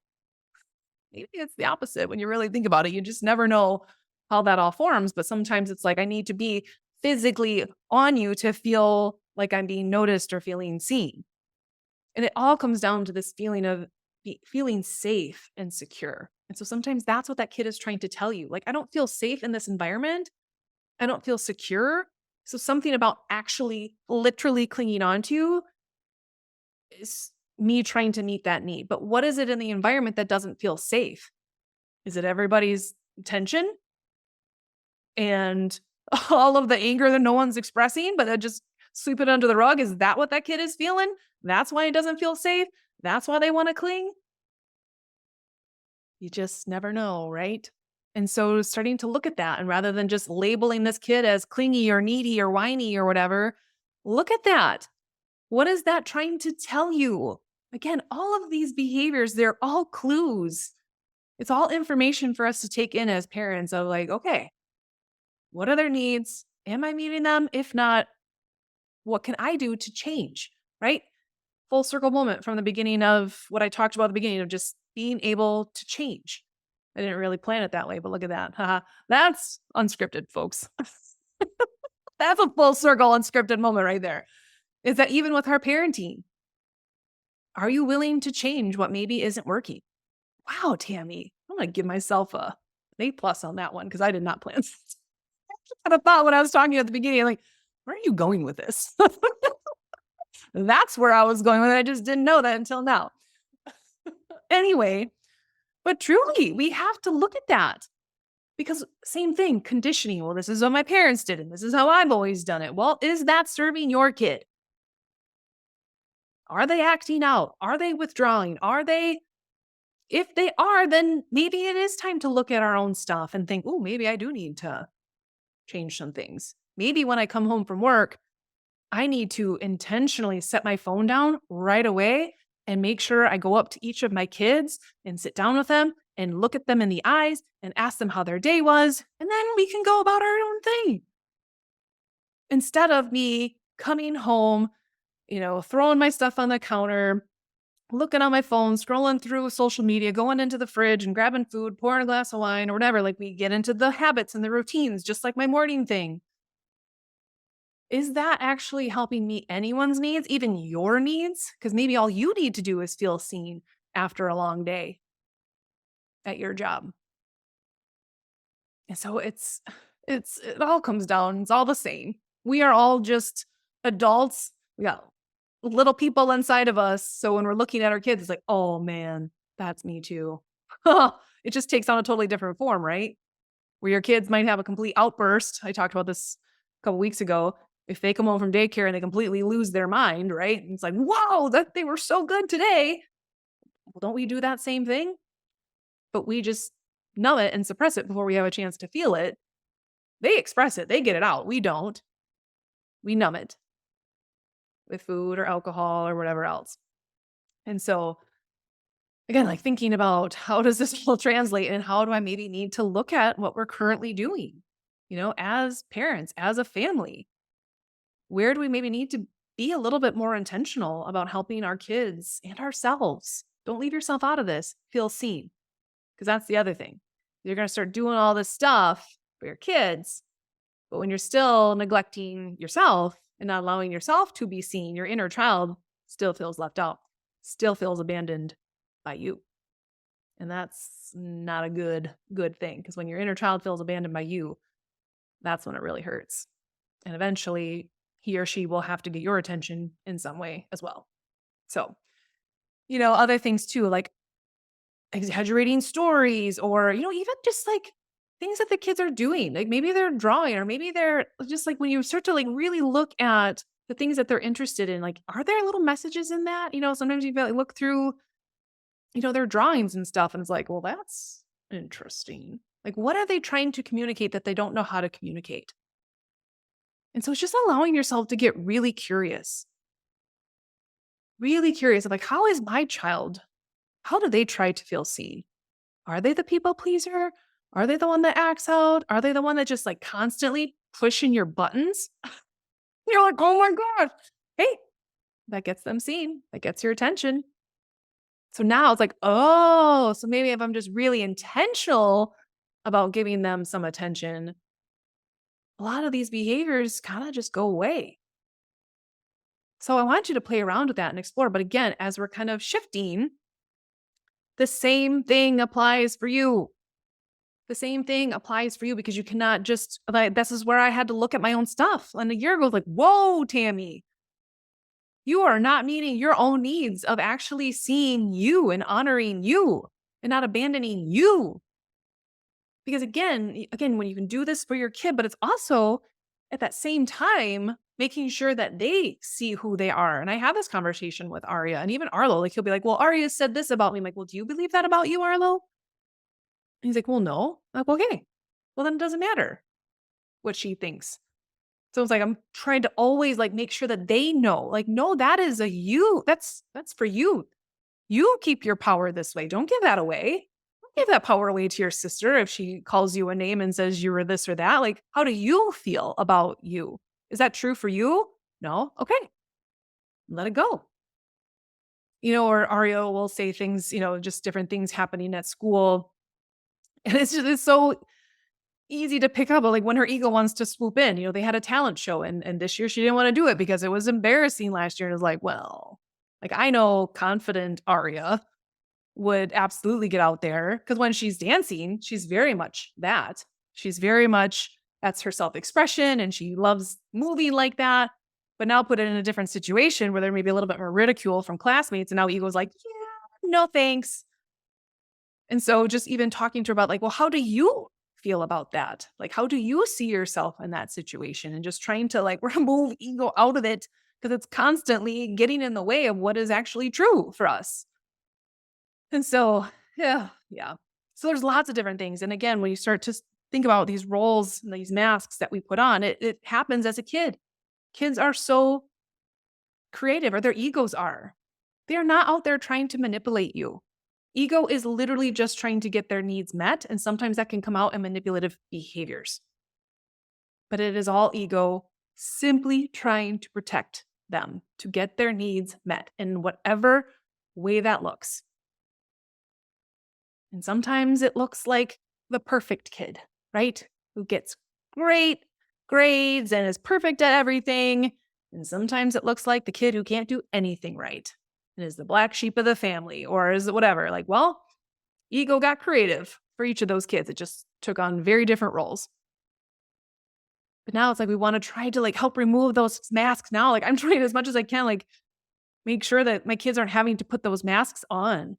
Maybe it's the opposite when you really think about it. You just never know how that all forms. But sometimes it's like, I need to be physically on you to feel like I'm being noticed or feeling seen. And it all comes down to this feeling of feeling safe and secure. And so sometimes that's what that kid is trying to tell you. Like, I don't feel safe in this environment. I don't feel secure. So something about actually literally clinging on to you is me trying to meet that need. But what is it in the environment that doesn't feel safe? Is it everybody's tension and all of the anger that no one's expressing, but that just sweep it under the rug? Is that what that kid is feeling? That's why it doesn't feel safe. That's why they want to cling. You just never know, right? And so starting to look at that and rather than just labeling this kid as clingy or needy or whiny or whatever, look at that. What is that trying to tell you? Again, all of these behaviors, they're all clues. It's all information for us to take in as parents of like, okay, what are their needs? Am I meeting them? If not, what can I do to change? Right? Full circle moment from the beginning of what I talked about at the beginning of just being able to change. I didn't really plan it that way, but look at that. Haha. That's unscripted, folks. That's a full circle unscripted moment right there. Is that even with our parenting, are you willing to change what maybe isn't working? Wow, Tami, I'm going to give myself an A plus on that one because I did not plan. I had a thought when I was talking at the beginning, like, where are you going with this? That's where I was going with it. I just didn't know that until now. Anyway, but truly, we have to look at that because same thing, conditioning. Well, this is what my parents did, and this is how I've always done it. Well, is that serving your kid? Are they acting out? Are they withdrawing? If they are, then maybe it is time to look at our own stuff and think, oh, maybe I do need to change some things. Maybe when I come home from work, I need to intentionally set my phone down right away and make sure I go up to each of my kids and sit down with them and look at them in the eyes and ask them how their day was. And then we can go about our own thing. Instead of me coming home, throwing my stuff on the counter, looking on my phone, scrolling through social media, going into the fridge and grabbing food, pouring a glass of wine or whatever. Like we get into the habits and the routines, just like my morning thing. Is that actually helping meet anyone's needs, even your needs? Because maybe all you need to do is feel seen after a long day at your job. And so it all comes down, it's all the same. We are all just adults. We got little people inside of us. So when we're looking at our kids, it's like, oh man, that's me too. It just takes on a totally different form, right? Where your kids might have a complete outburst. I talked about this a couple weeks ago. If they come home from daycare and they completely lose their mind, right? And it's like, wow, that they were so good today. Well, don't we do that same thing? But we just numb it and suppress it before we have a chance to feel it. They express it, they get it out. We don't. We numb it with food or alcohol or whatever else. And so, again, like thinking about how does this all translate and how do I maybe need to look at what we're currently doing, as parents, as a family. Where do we maybe need to be a little bit more intentional about helping our kids and ourselves? Don't leave yourself out of this. Feel seen. Because that's the other thing. You're going to start doing all this stuff for your kids, but when you're still neglecting yourself and not allowing yourself to be seen, your inner child still feels left out, still feels abandoned by you. And that's not a good thing, because when your inner child feels abandoned by you, that's when it really hurts. And eventually he or she will have to get your attention in some way as well. So, other things too, like exaggerating stories, or, even just like things that the kids are doing. Like maybe they're drawing, or maybe they're just like, when you start to like really look at the things that they're interested in, like, are there little messages in that? Sometimes you feel like look through, their drawings and stuff, and it's like, well, that's interesting. Like, what are they trying to communicate that they don't know how to communicate? And so it's just allowing yourself to get really curious of like, how is my child? How do they try to feel seen? Are they the people pleaser? Are they the one that acts out? Are they the one that just like constantly pushing your buttons? You're like, oh my God. Hey, that gets them seen. That gets your attention. So now it's like, oh, so maybe if I'm just really intentional about giving them some attention, a lot of these behaviors kind of just go away. So I want you to play around with that and explore. But again, as we're kind of shifting, the same thing applies for you. The same thing applies for you, because you cannot just like, this is where I had to look at my own stuff. And a year ago, like, whoa, Tami, you are not meeting your own needs of actually seeing you and honoring you and not abandoning you. Because again, when you can do this for your kid, but it's also at that same time making sure that they see who they are. And I have this conversation with Arya and even Arlo. Like, he'll be like, well, Arya said this about me. I'm like, well, do you believe that about you, Arlo? And he's like, well, no. I'm like, okay. Well, then it doesn't matter what she thinks. So it's like I'm trying to always like make sure that they know, like, no, that is a you. That's for you. You keep your power this way. Don't give that away. Don't give that power away to your sister if she calls you a name and says you were this or that. Like, how do you feel about you? Is that true for you? No? Okay. Let it go. Or Ario will say things, just different things happening at school. And it's so easy to pick up. Like when her ego wants to swoop in, they had a talent show, and this year she didn't want to do it because it was embarrassing last year. And it's like, well, like I know confident Aria would absolutely get out there, because when she's dancing, she's very much that. She's very much, that's her self-expression, and she loves moving like that. But now put it in a different situation where there may be a little bit more ridicule from classmates, and now ego's like, yeah, no thanks. And so just even talking to her about like, well, how do you feel about that? Like, how do you see yourself in that situation? And just trying to like remove ego out of it, because it's constantly getting in the way of what is actually true for us. And so, yeah. So there's lots of different things. And again, when you start to think about these roles and these masks that we put on, it happens as a kid. Kids are so creative, or their egos are. They are not out there trying to manipulate you. Ego is literally just trying to get their needs met. And sometimes that can come out in manipulative behaviors. But it is all ego simply trying to protect them, to get their needs met in whatever way that looks. And sometimes it looks like the perfect kid, right? Who gets great grades and is perfect at everything. And sometimes it looks like the kid who can't do anything right and is the black sheep of the family, or is whatever. Like, well, ego got creative for each of those kids. It just took on very different roles. But now it's like we want to try to like help remove those masks now. Like I'm trying as much as I can, like make sure that my kids aren't having to put those masks on.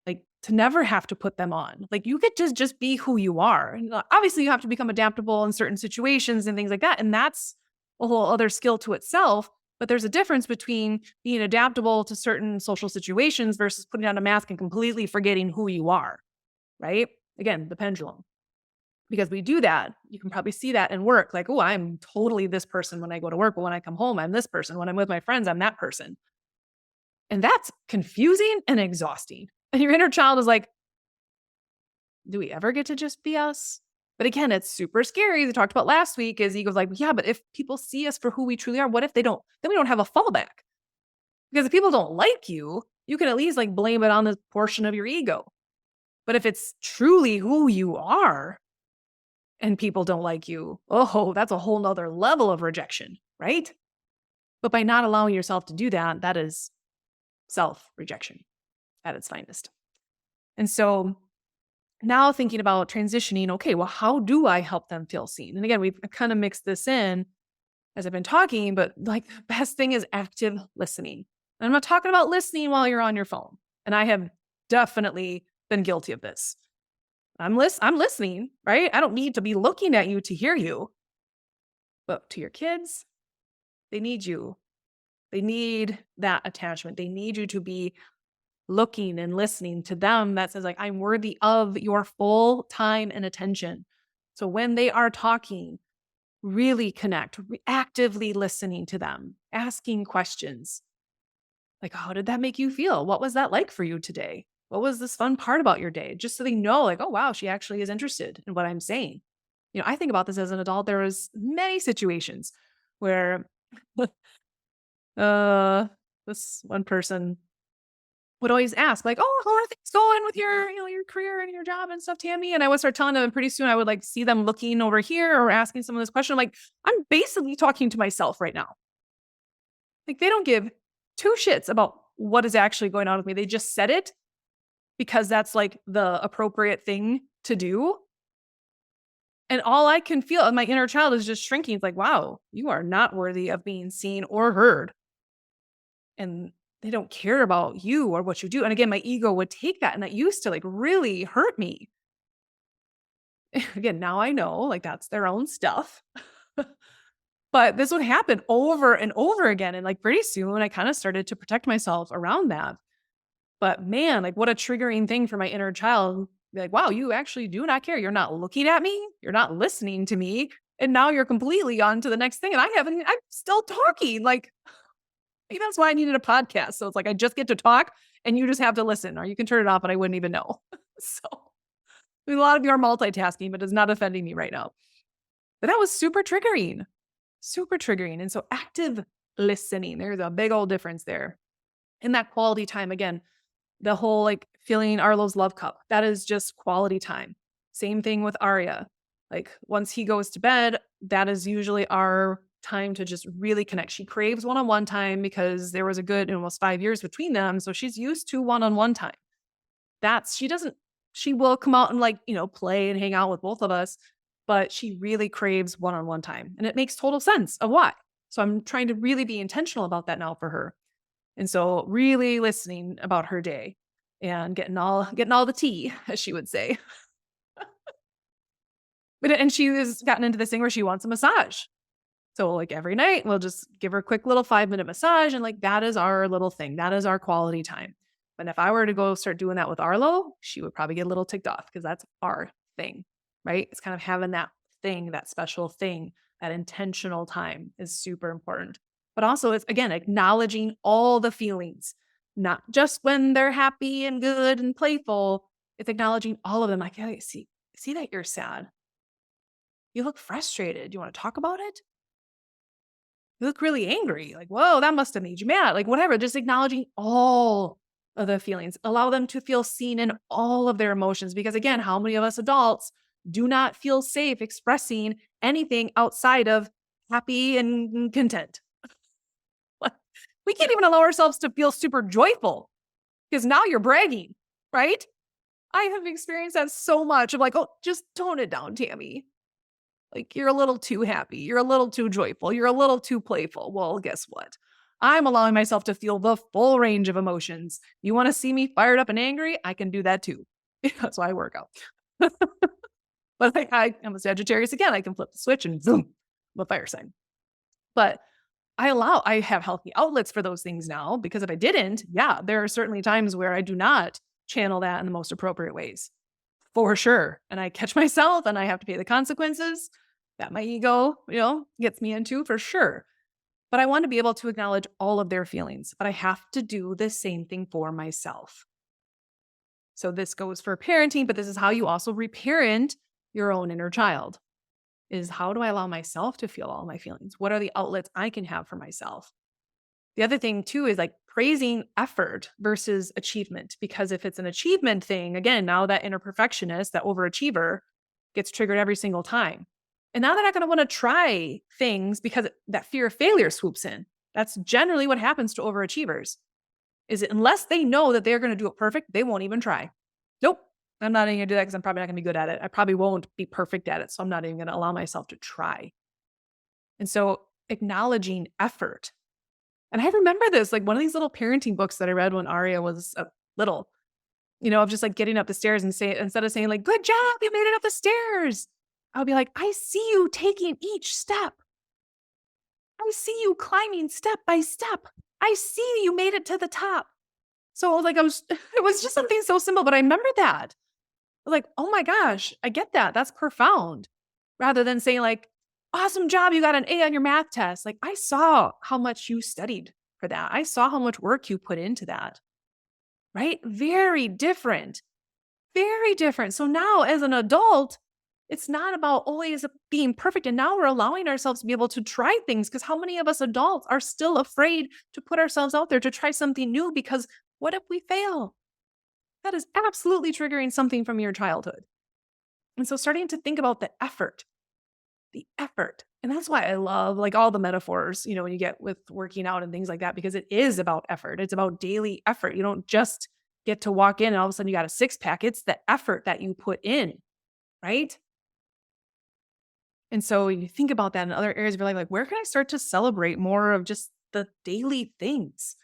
Like to never have to put them on. Like you could just be who you are. And obviously you have to become adaptable in certain situations and things like that. And that's a whole other skill to itself. But there's a difference between being adaptable to certain social situations versus putting on a mask and completely forgetting who you are, right? Again, the pendulum. Because we do that, you can probably see that in work. Like, oh, I'm totally this person when I go to work, but when I come home, I'm this person. When I'm with my friends, I'm that person. And that's confusing and exhausting. And your inner child is like, do we ever get to just be us? But again, it's super scary. As we talked about last week, is ego's like, yeah, but if people see us for who we truly are, what if they don't? Then we don't have a fallback. Because if people don't like you, you can at least like blame it on this portion of your ego. But if it's truly who you are and people don't like you, oh, that's a whole nother level of rejection, right? But by not allowing yourself to do that, that is self rejection at its finest. And so now thinking about transitioning, okay, well, how do I help them feel seen? And again, we've kind of mixed this in as I've been talking, but like the best thing is active listening. And I'm not talking about listening while you're on your phone. And I have definitely been guilty of this. I'm listening, right? I don't need to be looking at you to hear you. But to your kids, they need you. They need that attachment. They need you to be looking and listening to them that says like, I'm worthy of your full time and attention. So when they are talking, really connect, actively listening to them, asking questions like, how did that make you feel? What was that like for you today? What was this fun part about your day? Just so they know like, oh, wow, she actually is interested in what I'm saying. I think about this as an adult. There was many situations where uh, this one person would always ask like, "Oh, how are things going with your career and your job and stuff, Tammy?" And I would start telling them, and pretty soon I would like see them looking over here or asking someone this question. I'm like, I'm basically talking to myself right now. Like they don't give two shits about what is actually going on with me. They just said it because that's like the appropriate thing to do. And all I can feel in my inner child is just shrinking. It's like, wow, you are not worthy of being seen or heard. And they don't care about you or what you do. And again, my ego would take that and that used to like really hurt me. Again, now I know like that's their own stuff. But this would happen over and over again. And like pretty soon I kind of started to protect myself around that. But man, like what a triggering thing for my inner child. Be like, wow, you actually do not care. You're not looking at me. You're not listening to me. And now you're completely on to the next thing. And I'm still talking. Like, maybe that's why I needed a podcast. So it's like I just get to talk and you just have to listen, or you can turn it off and I wouldn't even know. So I mean, a lot of you are multitasking, but it's not offending me right now. But that was super triggering, super triggering. And so active listening, there's a big old difference there. And that quality time, again, the whole like filling Arlo's love cup, that is just quality time. Same thing with Arya. Like once he goes to bed, that is usually our time to just really connect. She craves one-on-one time because there was a good almost 5 years between them. So she's used to one-on-one time. She will come out and like, play and hang out with both of us, but she really craves one-on-one time. And it makes total sense of why. So I'm trying to really be intentional about that now for her. And so really listening about her day and getting all the tea, as she would say. And she has gotten into this thing where she wants a massage. So like every night we'll just give her a quick little 5-minute massage. And like that is our little thing. That is our quality time. But if I were to go start doing that with Arlo, she would probably get a little ticked off because that's our thing, right? It's kind of having that thing, that special thing, that intentional time is super important. But also it's again, acknowledging all the feelings, not just when they're happy and good and playful. It's acknowledging all of them. Like, hey, see that you're sad. You look frustrated. Do you want to talk about it? You look really angry. Like, whoa, that must have made you mad. Like, whatever. Just acknowledging all of the feelings. Allow them to feel seen in all of their emotions. Because again, how many of us adults do not feel safe expressing anything outside of happy and content? We can't even allow ourselves to feel super joyful because now you're bragging, right? I have experienced that so much of like, oh, just tone it down, Tammy. Like you're a little too happy. You're a little too joyful. You're a little too playful. Well, guess what? I'm allowing myself to feel the full range of emotions. You want to see me fired up and angry? I can do that too. That's why I work out. But I'm a Sagittarius again. I can flip the switch and boom, I'm a fire sign. But I have healthy outlets for those things now because if I didn't, yeah, there are certainly times where I do not channel that in the most appropriate ways for sure. And I catch myself and I have to pay the consequences that my ego, gets me into for sure. But I want to be able to acknowledge all of their feelings, but I have to do the same thing for myself. So this goes for parenting, but this is how you also reparent your own inner child is how do I allow myself to feel all my feelings? What are the outlets I can have for myself? The other thing too is like praising effort versus achievement. Because if it's an achievement thing, again, now that inner perfectionist, that overachiever gets triggered every single time. And now they're not going to want to try things because that fear of failure swoops in. That's generally what happens to overachievers. Is it unless they know that they're going to do it perfect, they won't even try. Nope. I'm not even going to do that because I'm probably not going to be good at it. I probably won't be perfect at it. So I'm not even going to allow myself to try. And so acknowledging effort. And I remember this, like one of these little parenting books that I read when Aria was little, of just like getting up the stairs and say, instead of saying like, good job, you made it up the stairs. I would be like, I see you taking each step. I see you climbing step by step. I see you made it to the top. So like it was just something so simple, but I remember that. Like, oh my gosh, I get that. That's profound. Rather than saying like, awesome job, you got an A on your math test. Like I saw how much you studied for that. I saw how much work you put into that. Right? Very different. Very different. So now as an adult, it's not about always being perfect. And now we're allowing ourselves to be able to try things because how many of us adults are still afraid to put ourselves out there to try something new because what if we fail? That is absolutely triggering something from your childhood. And so starting to think about the effort. And that's why I love like all the metaphors, when you get with working out and things like that, because it is about effort. It's about daily effort. You don't just get to walk in and all of a sudden you got a six pack. It's the effort that you put in, right? And so when you think about that in other areas of your life, like where can I start to celebrate more of just the daily things?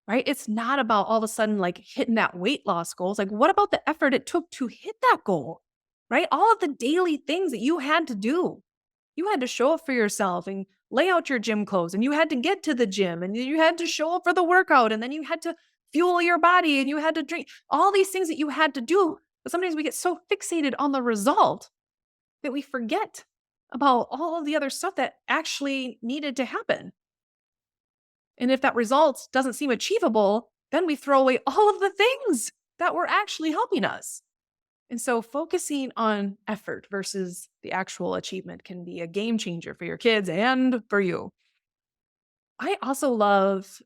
Right? It's not about all of a sudden like hitting that weight loss goal. It's like, what about the effort it took to hit that goal? Right? All of the daily things that you had to do. You had to show up for yourself and lay out your gym clothes, and you had to get to the gym, and you had to show up for the workout, and then you had to fuel your body, and you had to drink all these things that you had to do. But sometimes we get so fixated on the result that we forget about all of the other stuff that actually needed to happen. And if that result doesn't seem achievable, then we throw away all of the things that were actually helping us. And so focusing on effort versus the actual achievement can be a game changer for your kids and for you. I also love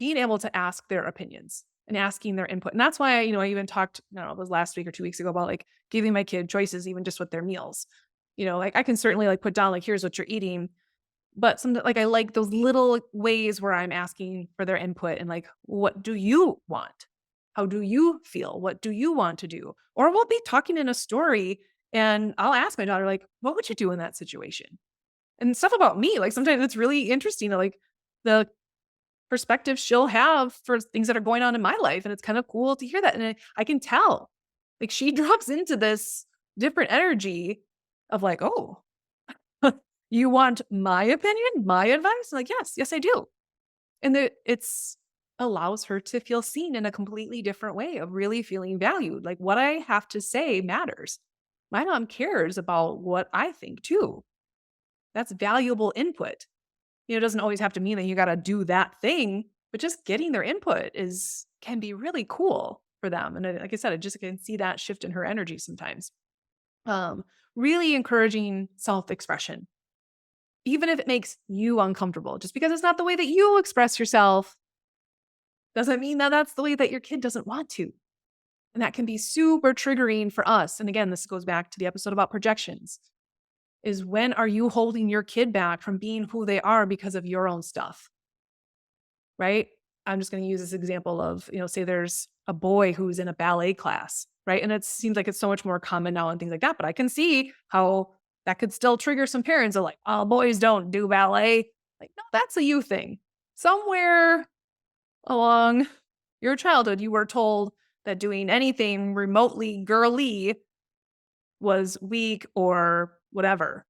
being able to ask their opinions and asking their input. And that's why, I even talked, I don't know, it was last week or 2 weeks ago about like giving my kid choices, even just with their meals. Like I can certainly like put down like, here's what you're eating. But some like I like those little ways where I'm asking for their input and like, what do you want? How do you feel? What do you want to do? Or we'll be talking in a story and I'll ask my daughter, like, what would you do in that situation? And stuff about me. Like sometimes it's really interesting to like the perspective she'll have for things that are going on in my life. And it's kind of cool to hear that. And I can tell like she drops into this different energy of like, oh, you want my opinion, my advice? I'm like, yes, I do. And it's allows her to feel seen in a completely different way of really feeling valued. Like what I have to say matters. My mom cares about what I think too. That's valuable input. It doesn't always have to mean that you got to do that thing, but just getting their input can be really cool for them. And like I said, I just can see that shift in her energy sometimes. Um, really encouraging self-expression even if it makes you uncomfortable. Just because it's not the way that you express yourself doesn't mean that that's the way that your kid doesn't want to. And that can be super triggering for us. And again, this goes back to the episode about projections. Is when are you holding your kid back from being who they are because of your own stuff? Right? I'm just going to use this example of, say there's a boy who's in a ballet class, right? And it seems like it's so much more common now and things like that. But I can see how that could still trigger some parents of like, oh, boys don't do ballet. Like, no, that's a you thing. Somewhere along your childhood, you were told that doing anything remotely girly was weak or whatever,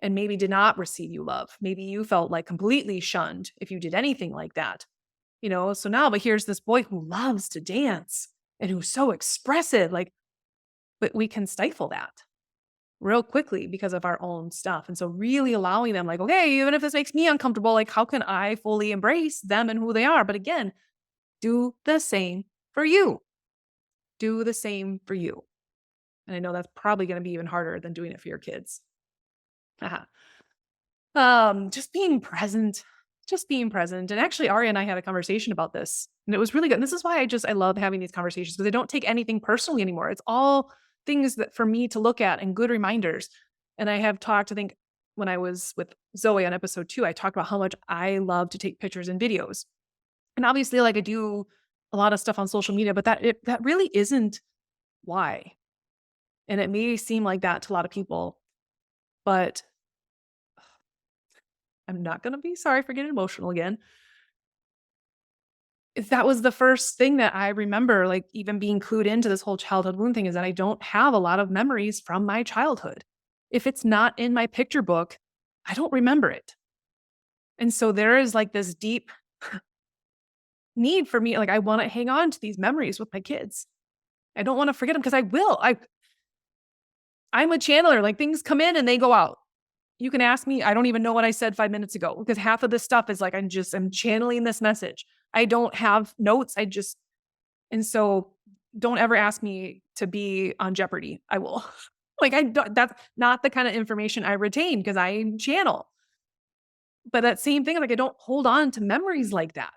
and maybe did not receive you love. Maybe you felt like completely shunned if you did anything like that. So now, but here's this boy who loves to dance and who's so expressive, like, but we can stifle that real quickly because of our own stuff. And so really allowing them like, okay, even if this makes me uncomfortable, like how can I fully embrace them and who they are? But again, do the same for you. Do the same for you. And I know that's probably going to be even harder than doing it for your kids. Haha. Just being present, just being present. And actually, Aria and I had a conversation about this, and it was really good. And this is why I love having these conversations, because I don't take anything personally anymore. It's all things that for me to look at and good reminders. And I have talked, I think, when I was with Zoe on episode 2, I talked about how much I love to take pictures and videos. And obviously, like I do a lot of stuff on social media, but that really isn't why. And it may seem like that to a lot of people, but I'm not going to be sorry for getting emotional again. If that was the first thing that I remember, like even being clued into this whole childhood wound thing, is that I don't have a lot of memories from my childhood. If it's not in my picture book, I don't remember it. And so there is like this deep need for me. Like I want to hang on to these memories with my kids. I don't want to forget them because I will. I'm a channeler. Like things come in and they go out. You can ask me, I don't even know what I said 5 minutes ago, because half of this stuff is like, I'm channeling this message. I don't have notes. And so don't ever ask me to be on Jeopardy. I will. Like, that's not the kind of information I retain because I channel. But that same thing, like, I don't hold on to memories like that.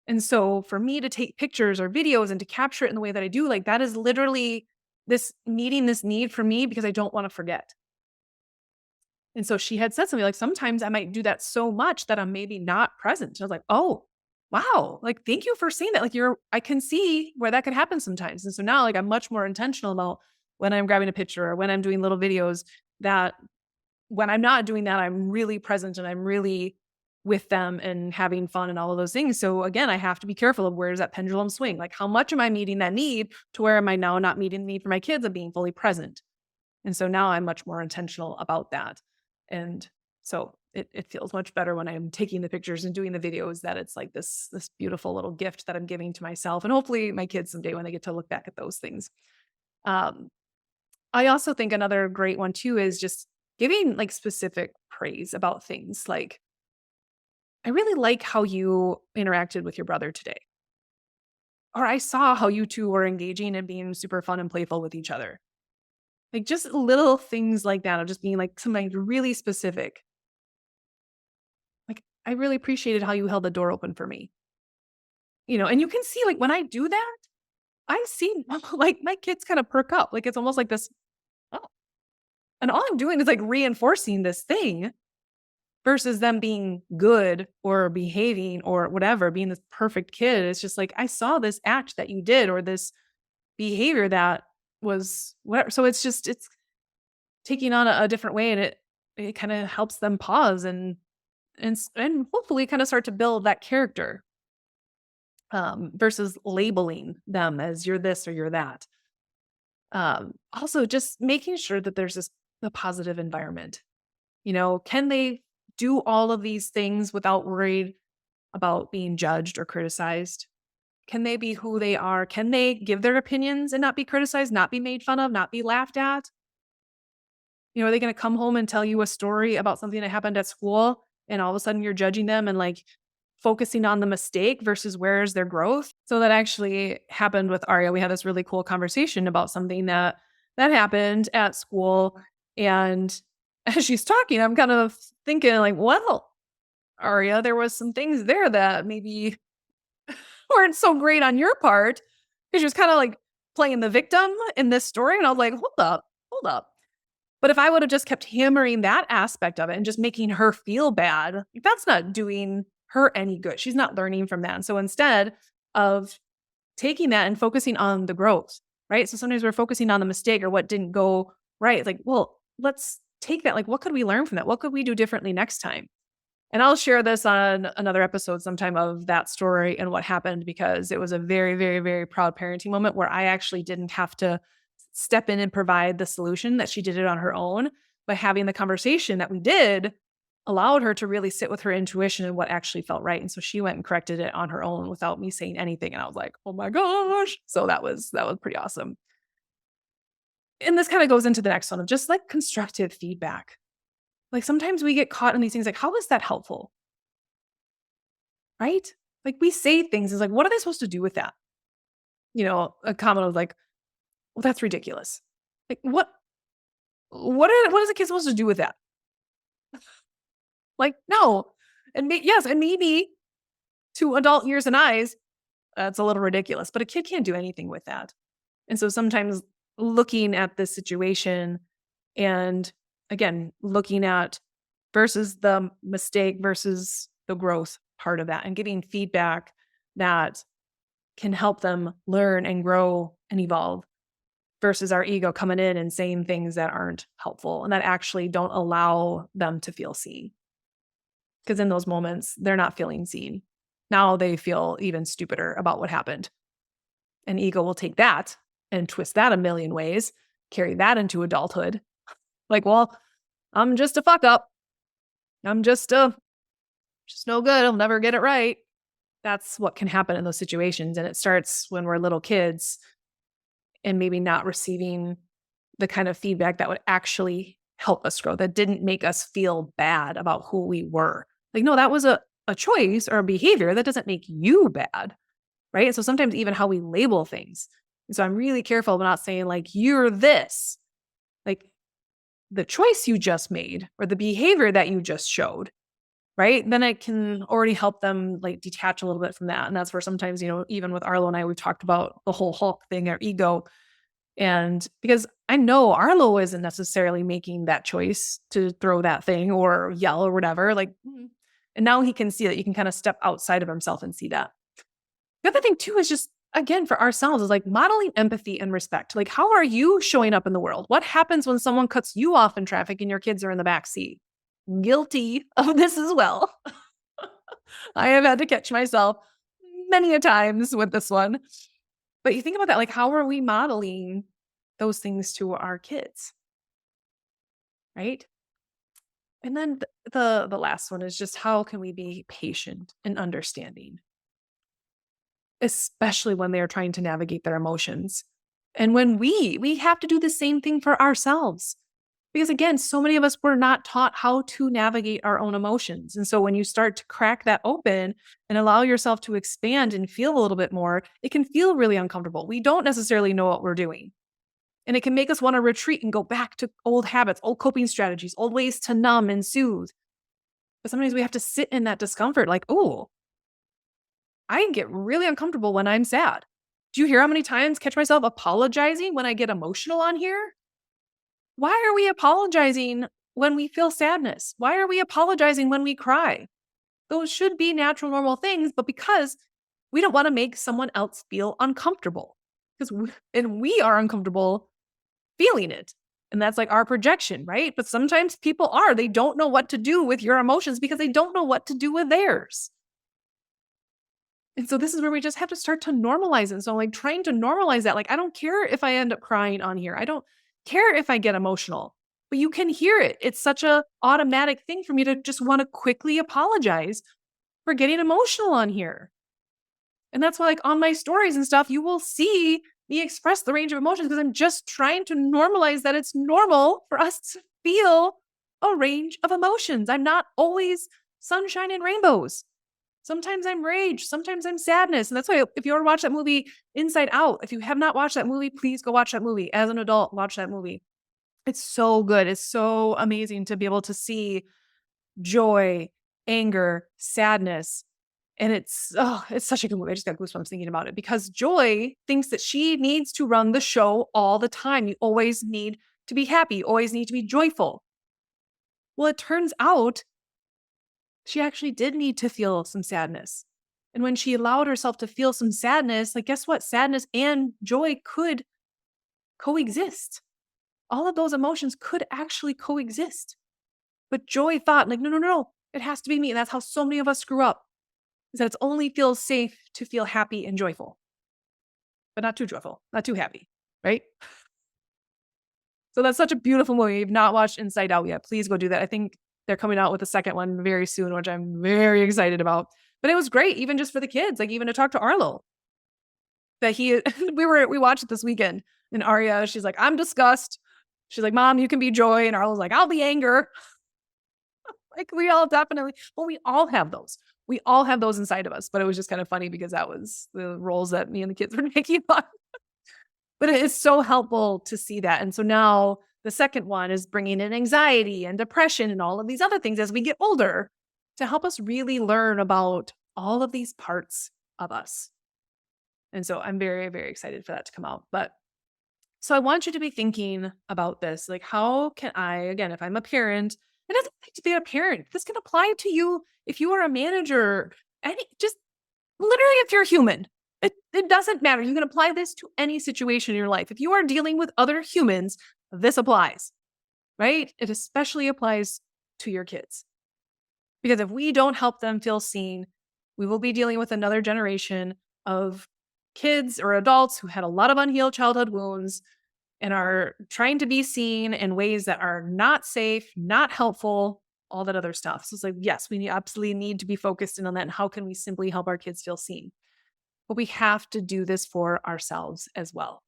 And so for me to take pictures or videos and to capture it in the way that I do, like, that is literally this meeting this need for me because I don't want to forget. And so she had said something like, sometimes I might do that so much that I'm maybe not present. I was like, oh, wow. Like, thank you for saying that. Like, I can see where that could happen sometimes. And so now, like, I'm much more intentional about when I'm grabbing a picture or when I'm doing little videos, that when I'm not doing that, I'm really present and I'm really with them and having fun and all of those things. So again, I have to be careful of where does that pendulum swing? Like, how much am I meeting that need to where am I now not meeting the need for my kids of being fully present? And so now I'm much more intentional about that. And so it feels much better when I'm taking the pictures and doing the videos, that it's like this beautiful little gift that I'm giving to myself and hopefully my kids someday when they get to look back at those things. Um, I also think another great one too is just giving like specific praise about things. Like, I really like how you interacted with your brother today. Or I saw how you two were engaging and being super fun and playful with each other. Like just little things like that of just being like something really specific. Like, I really appreciated how you held the door open for me. And you can see like when I do that, I see like my kids kind of perk up. Like it's almost like this, oh, and all I'm doing is like reinforcing this thing versus them being good or behaving or whatever, being this perfect kid. It's just like, I saw this act that you did or this behavior that was whatever. So it's taking on a different way, and it kind of helps them pause and hopefully kind of start to build that character, versus labeling them as you're this or you're that. Also, just making sure that there's a positive environment. Can they do all of these things without worried about being judged or criticized? Can they be who they are? Can they give their opinions and not be criticized, not be made fun of, not be laughed at? Are they going to come home and tell you a story about something that happened at school and all of a sudden you're judging them and like focusing on the mistake versus where's their growth? So that actually happened with Arya. We had this really cool conversation about something that happened at school. And as she's talking, I'm kind of thinking like, well, Arya, there was some things there that maybe weren't so great on your part. Because she was kind of like playing the victim in this story. And I was like, hold up. But if I would have just kept hammering that aspect of it and just making her feel bad, like, that's not doing her any good. She's not learning from that. And so instead of taking that and focusing on the growth, right? So sometimes we're focusing on the mistake or what didn't go right. It's like, well, let's take that. Like, what could we learn from that? What could we do differently next time? And I'll share this on another episode sometime of that story and what happened, because it was a very, very, very proud parenting moment where I actually didn't have to step in and provide the solution, that she did it on her own. But having the conversation that we did allowed her to really sit with her intuition and what actually felt right. And so she went and corrected it on her own without me saying anything. And I was like, oh my gosh. So that was pretty awesome. And this kind of goes into the next one of just like constructive feedback. Like sometimes we get caught in these things like, how is that helpful? Right? Like we say things, it's like, what are they supposed to do with that? A comment was like, well, that's ridiculous. Like what is a kid supposed to do with that? Like, no. And yes, and maybe to adult ears and eyes, that's a little ridiculous, but a kid can't do anything with that. And so sometimes looking at this situation and again, looking at versus the mistake versus the growth part of that and getting feedback that can help them learn and grow and evolve versus our ego coming in and saying things that aren't helpful and that actually don't allow them to feel seen. Because in those moments, they're not feeling seen. Now they feel even stupider about what happened. And ego will take that and twist that a million ways, carry that into adulthood. Like, well, I'm just a fuck up. I'm just no good. I'll never get it right. That's what can happen in those situations. And it starts when we're little kids and maybe not receiving the kind of feedback that would actually help us grow, that didn't make us feel bad about who we were. Like, no, that was a choice or a behavior that doesn't make you bad. Right. And so sometimes even how we label things. And so I'm really careful about not saying like, you're this, like the choice you just made or the behavior that you just showed. Right. Then it can already help them like detach a little bit from that. And that's where sometimes, even with Arlo and I, we've talked about the whole Hulk thing, our ego. And because I know Arlo isn't necessarily making that choice to throw that thing or yell or whatever. Like, and now he can see that you can kind of step outside of himself and see that. The other thing too is just, again, for ourselves is like modeling empathy and respect. Like, how are you showing up in the world? What happens when someone cuts you off in traffic and your kids are in the back seat? Guilty of this as well. I have had to catch myself many a times with this one. But you think about that, like, how are we modeling those things to our kids? Right? And then the last one is just how can we be patient and understanding? Especially when they are trying to navigate their emotions. And when we have to do the same thing for ourselves. Because again, so many of us were not taught how to navigate our own emotions. And so when you start to crack that open and allow yourself to expand and feel a little bit more, it can feel really uncomfortable. We don't necessarily know what we're doing. And it can make us want to retreat and go back to old habits, old coping strategies, old ways to numb and soothe. But sometimes we have to sit in that discomfort like, oh, I can get really uncomfortable when I'm sad. Do you hear how many times catch myself apologizing when I get emotional on here? Why are we apologizing when we feel sadness? Why are we apologizing when we cry? Those should be natural, normal things, but because we don't want to make someone else feel uncomfortable. And we are uncomfortable feeling it. And that's like our projection, right? But sometimes people are. They don't know what to do with your emotions because they don't know what to do with theirs. And so this is where we just have to start to normalize it. So like trying to normalize that. Like, I don't care if I end up crying on here. I don't care if I get emotional, but you can hear it. It's such a automatic thing for me to just want to quickly apologize for getting emotional on here. And that's why like on my stories and stuff, you will see me express the range of emotions because I'm just trying to normalize that it's normal for us to feel a range of emotions. I'm not always sunshine and rainbows. Sometimes I'm rage. Sometimes I'm sadness. And that's why if you ever watch that movie Inside Out, if you have not watched that movie, please go watch that movie. As an adult, watch that movie. It's so good. It's so amazing to be able to see joy, anger, sadness. And it's such a good movie. I just got goosebumps thinking about it because Joy thinks that she needs to run the show all the time. You always need to be happy, you always need to be joyful. Well, it turns out she actually did need to feel some sadness. And when she allowed herself to feel some sadness, like, guess what? Sadness and joy could coexist. All of those emotions could actually coexist. But joy thought, like, no, no, no, it has to be me. And that's how so many of us screw up, is that it only feels safe to feel happy and joyful, but not too joyful, not too happy, right? So that's such a beautiful movie. If you've not watched Inside Out yet, please go do that. I think they're coming out with a second one very soon, which I'm very excited about. But it was great, even just for the kids, like even to talk to Arlo. That we watched it this weekend, and Arya, she's like, I'm disgust. She's like, Mom, you can be joy. And Arlo's like, I'll be anger. Like we all definitely, well, we all have those. We all have those inside of us. But it was just kind of funny because that was the roles that me and the kids were making on. But it is so helpful to see that. And so now the second one is bringing in anxiety and depression and all of these other things as we get older to help us really learn about all of these parts of us. And so I'm very, very excited for that to come out. But so I want you to be thinking about this. Like, how can I, again, if I'm a parent, it doesn't have to be a parent. This can apply to you if you are a manager, just literally if you're human. It doesn't matter. You can apply this to any situation in your life. If you are dealing with other humans, this applies, right? It especially applies to your kids. Because if we don't help them feel seen, we will be dealing with another generation of kids or adults who had a lot of unhealed childhood wounds and are trying to be seen in ways that are not safe, not helpful, all that other stuff. So it's like, yes, absolutely need to be focused in on that. And how can we simply help our kids feel seen? But we have to do this for ourselves as well.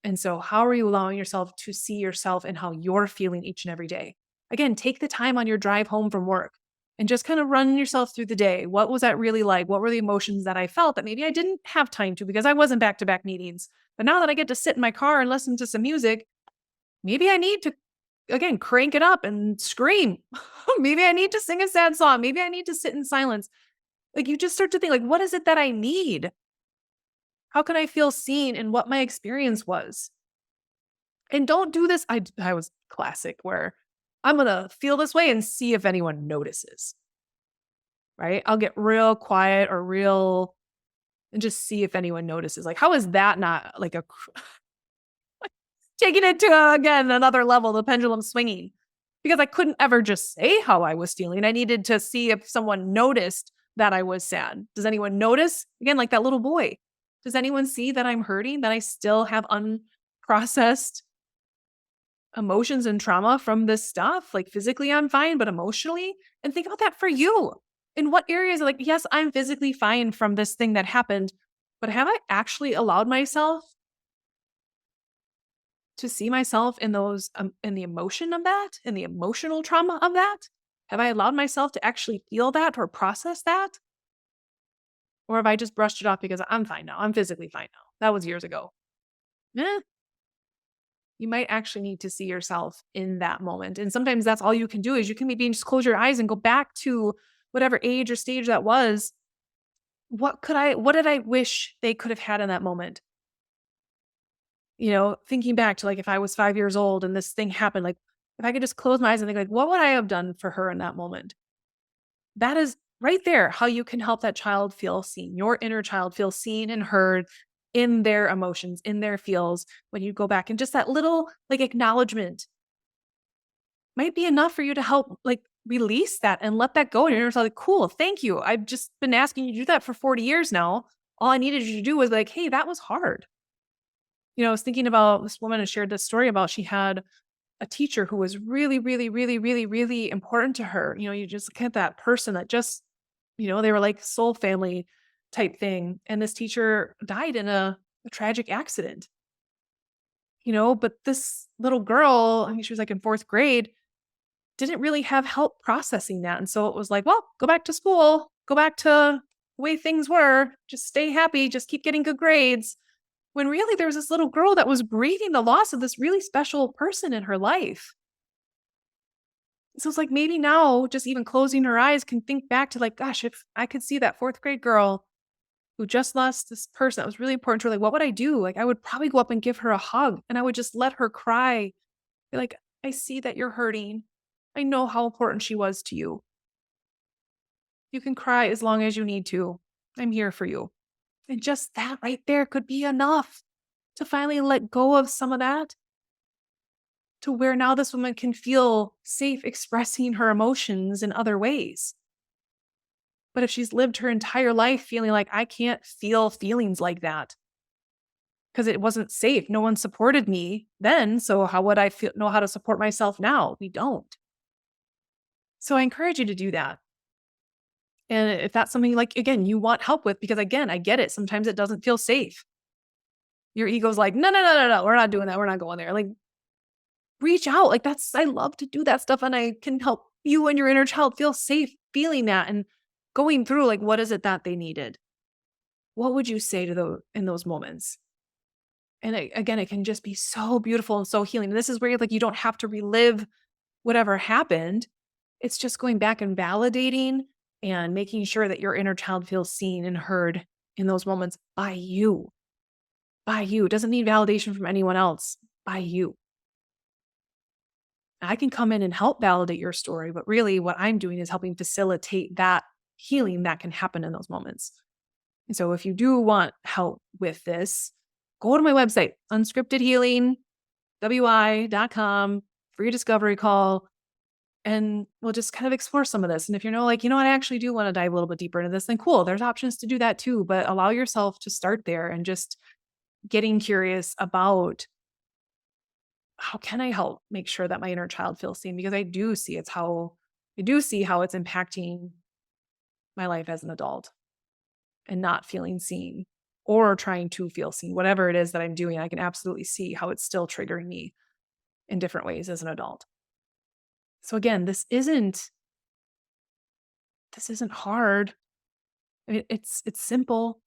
And so, how are you allowing yourself to see yourself and how you're feeling each and every day? Again, take the time on your drive home from work and just kind of run yourself through the day. What was that really like? What were the emotions that I felt that maybe I didn't have time to because I wasn't back to back meetings? But now that I get to sit in my car and listen to some music, maybe I need to, again, crank it up and scream. Maybe I need to sing a sad song. Maybe I need to sit in silence. Like you just start to think, like, what is it that I need? How can I feel seen in what my experience was? And don't do this. I was classic where I'm going to feel this way and see if anyone notices, right? I'll get real quiet or real and just see if anyone notices. Like, how is that not like taking it to, again, another level, the pendulum swinging? Because I couldn't ever just say how I was feeling. I needed to see if someone noticed that I was sad. Does anyone notice? Again, like that little boy. Does anyone see that I'm hurting, that I still have unprocessed emotions and trauma from this stuff? Like physically, I'm fine, but emotionally? And think about that for you. In what areas, like, yes, I'm physically fine from this thing that happened, but have I actually allowed myself to see myself in those, in the emotion of that, in the emotional trauma of that? Have I allowed myself to actually feel that or process that? Or have I just brushed it off because I'm fine now? I'm physically fine now. That was years ago. Eh, you might actually need to see yourself in that moment. And sometimes that's all you can do is you can maybe just close your eyes and go back to whatever age or stage that was. What did I wish they could have had in that moment? Thinking back to like if I was 5 years old and this thing happened, like if I could just close my eyes and think like, what would I have done for her in that moment? That is right there how you can help that child feel seen. Your inner child feel seen and heard in their emotions, in their feels when you go back and just that little like acknowledgement might be enough for you to help like release that and let that go. And you're just like, cool, thank you. I've just been asking you to do that for 40 years now. All I needed you to do was like, hey, that was hard. I was thinking about this woman who shared this story about she had a teacher who was really, really, really, really, really important to her. You just get that person that just, they were like soul family type thing. And this teacher died in a tragic accident, but this little girl, I think she was like in fourth grade, didn't really have help processing that. And so it was like, well, go back to school, go back to the way things were, just stay happy, just keep getting good grades. When really there was this little girl that was grieving the loss of this really special person in her life. So it's like maybe now just even closing her eyes can think back to like, gosh, if I could see that fourth grade girl who just lost this person that was really important to her, like, what would I do? Like, I would probably go up and give her a hug and I would just let her cry. Be like, I see that you're hurting. I know how important she was to you. You can cry as long as you need to. I'm here for you. And just that right there could be enough to finally let go of some of that to where now this woman can feel safe expressing her emotions in other ways. But if she's lived her entire life feeling like I can't feel feelings like that because it wasn't safe, no one supported me then, so how would I know how to support myself now? We don't. So I encourage you to do that. And if that's something like, again, you want help with, because again, I get it. Sometimes it doesn't feel safe. Your ego's like, no, no, no, no, no, we're not doing that. We're not going there. Like, reach out. Like, I love to do that stuff. And I can help you and your inner child feel safe feeling that and going through, like, what is it that they needed? What would you say to in those moments? And again, it can just be so beautiful and so healing. And this is where like you don't have to relive whatever happened. It's just going back and validating and making sure that your inner child feels seen and heard in those moments by you. By you. It doesn't need validation from anyone else. By you. I can come in and help validate your story, but really what I'm doing is helping facilitate that healing that can happen in those moments. And so if you do want help with this, go to my website, unscriptedhealingwi.com, free discovery call, and we'll just kind of explore some of this. And if you're like, I actually do want to dive a little bit deeper into this, then cool, there's options to do that too. But allow yourself to start there and just getting curious about how can I help make sure that my inner child feels seen? Because I do see how it's impacting my life as an adult and not feeling seen or trying to feel seen. Whatever it is that I'm doing, I can absolutely see how it's still triggering me in different ways as an adult. So again, this isn't hard. I mean, it's simple,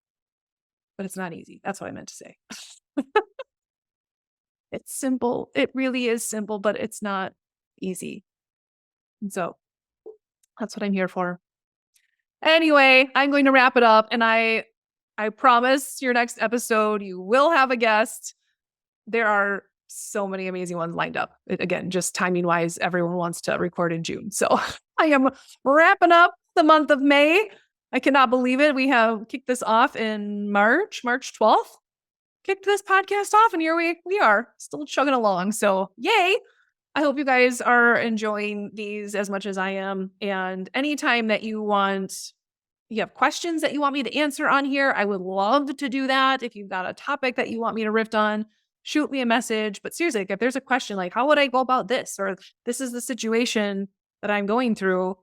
but it's not easy. That's what I meant to say. It's simple. It really is simple, but it's not easy. And so that's what I'm here for. Anyway, I'm going to wrap it up, and I promise your next episode you will have a guest. There are so many amazing ones lined up. Again, just timing wise, everyone wants to record in June. So I am wrapping up the month of May. I cannot believe it. We have kicked this off in March 12th. Kicked this podcast off, and here we are, still chugging along. So yay. I hope you guys are enjoying these as much as I am. And anytime that you have questions that you want me to answer on here, I would love to do that. If you've got a topic that you want me to riff on, shoot me a message. But seriously, if there's a question like, how would I go about this? Or this is the situation that I'm going through,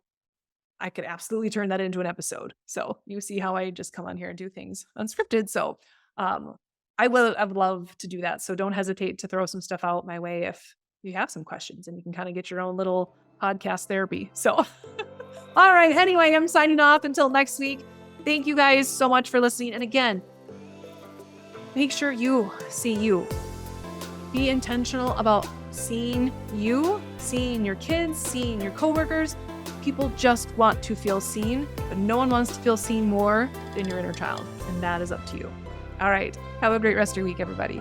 I could absolutely turn that into an episode. So you see how I just come on here and do things unscripted. So I would love to do that. So don't hesitate to throw some stuff out my way if you have some questions, and you can kind of get your own little podcast therapy. So, all right. Anyway, I'm signing off until next week. Thank you guys so much for listening. And again, make sure you see you. Be intentional about seeing you, seeing your kids, seeing your coworkers. People just want to feel seen, but no one wants to feel seen more than your inner child. And that is up to you. All right. Have a great rest of your week, everybody.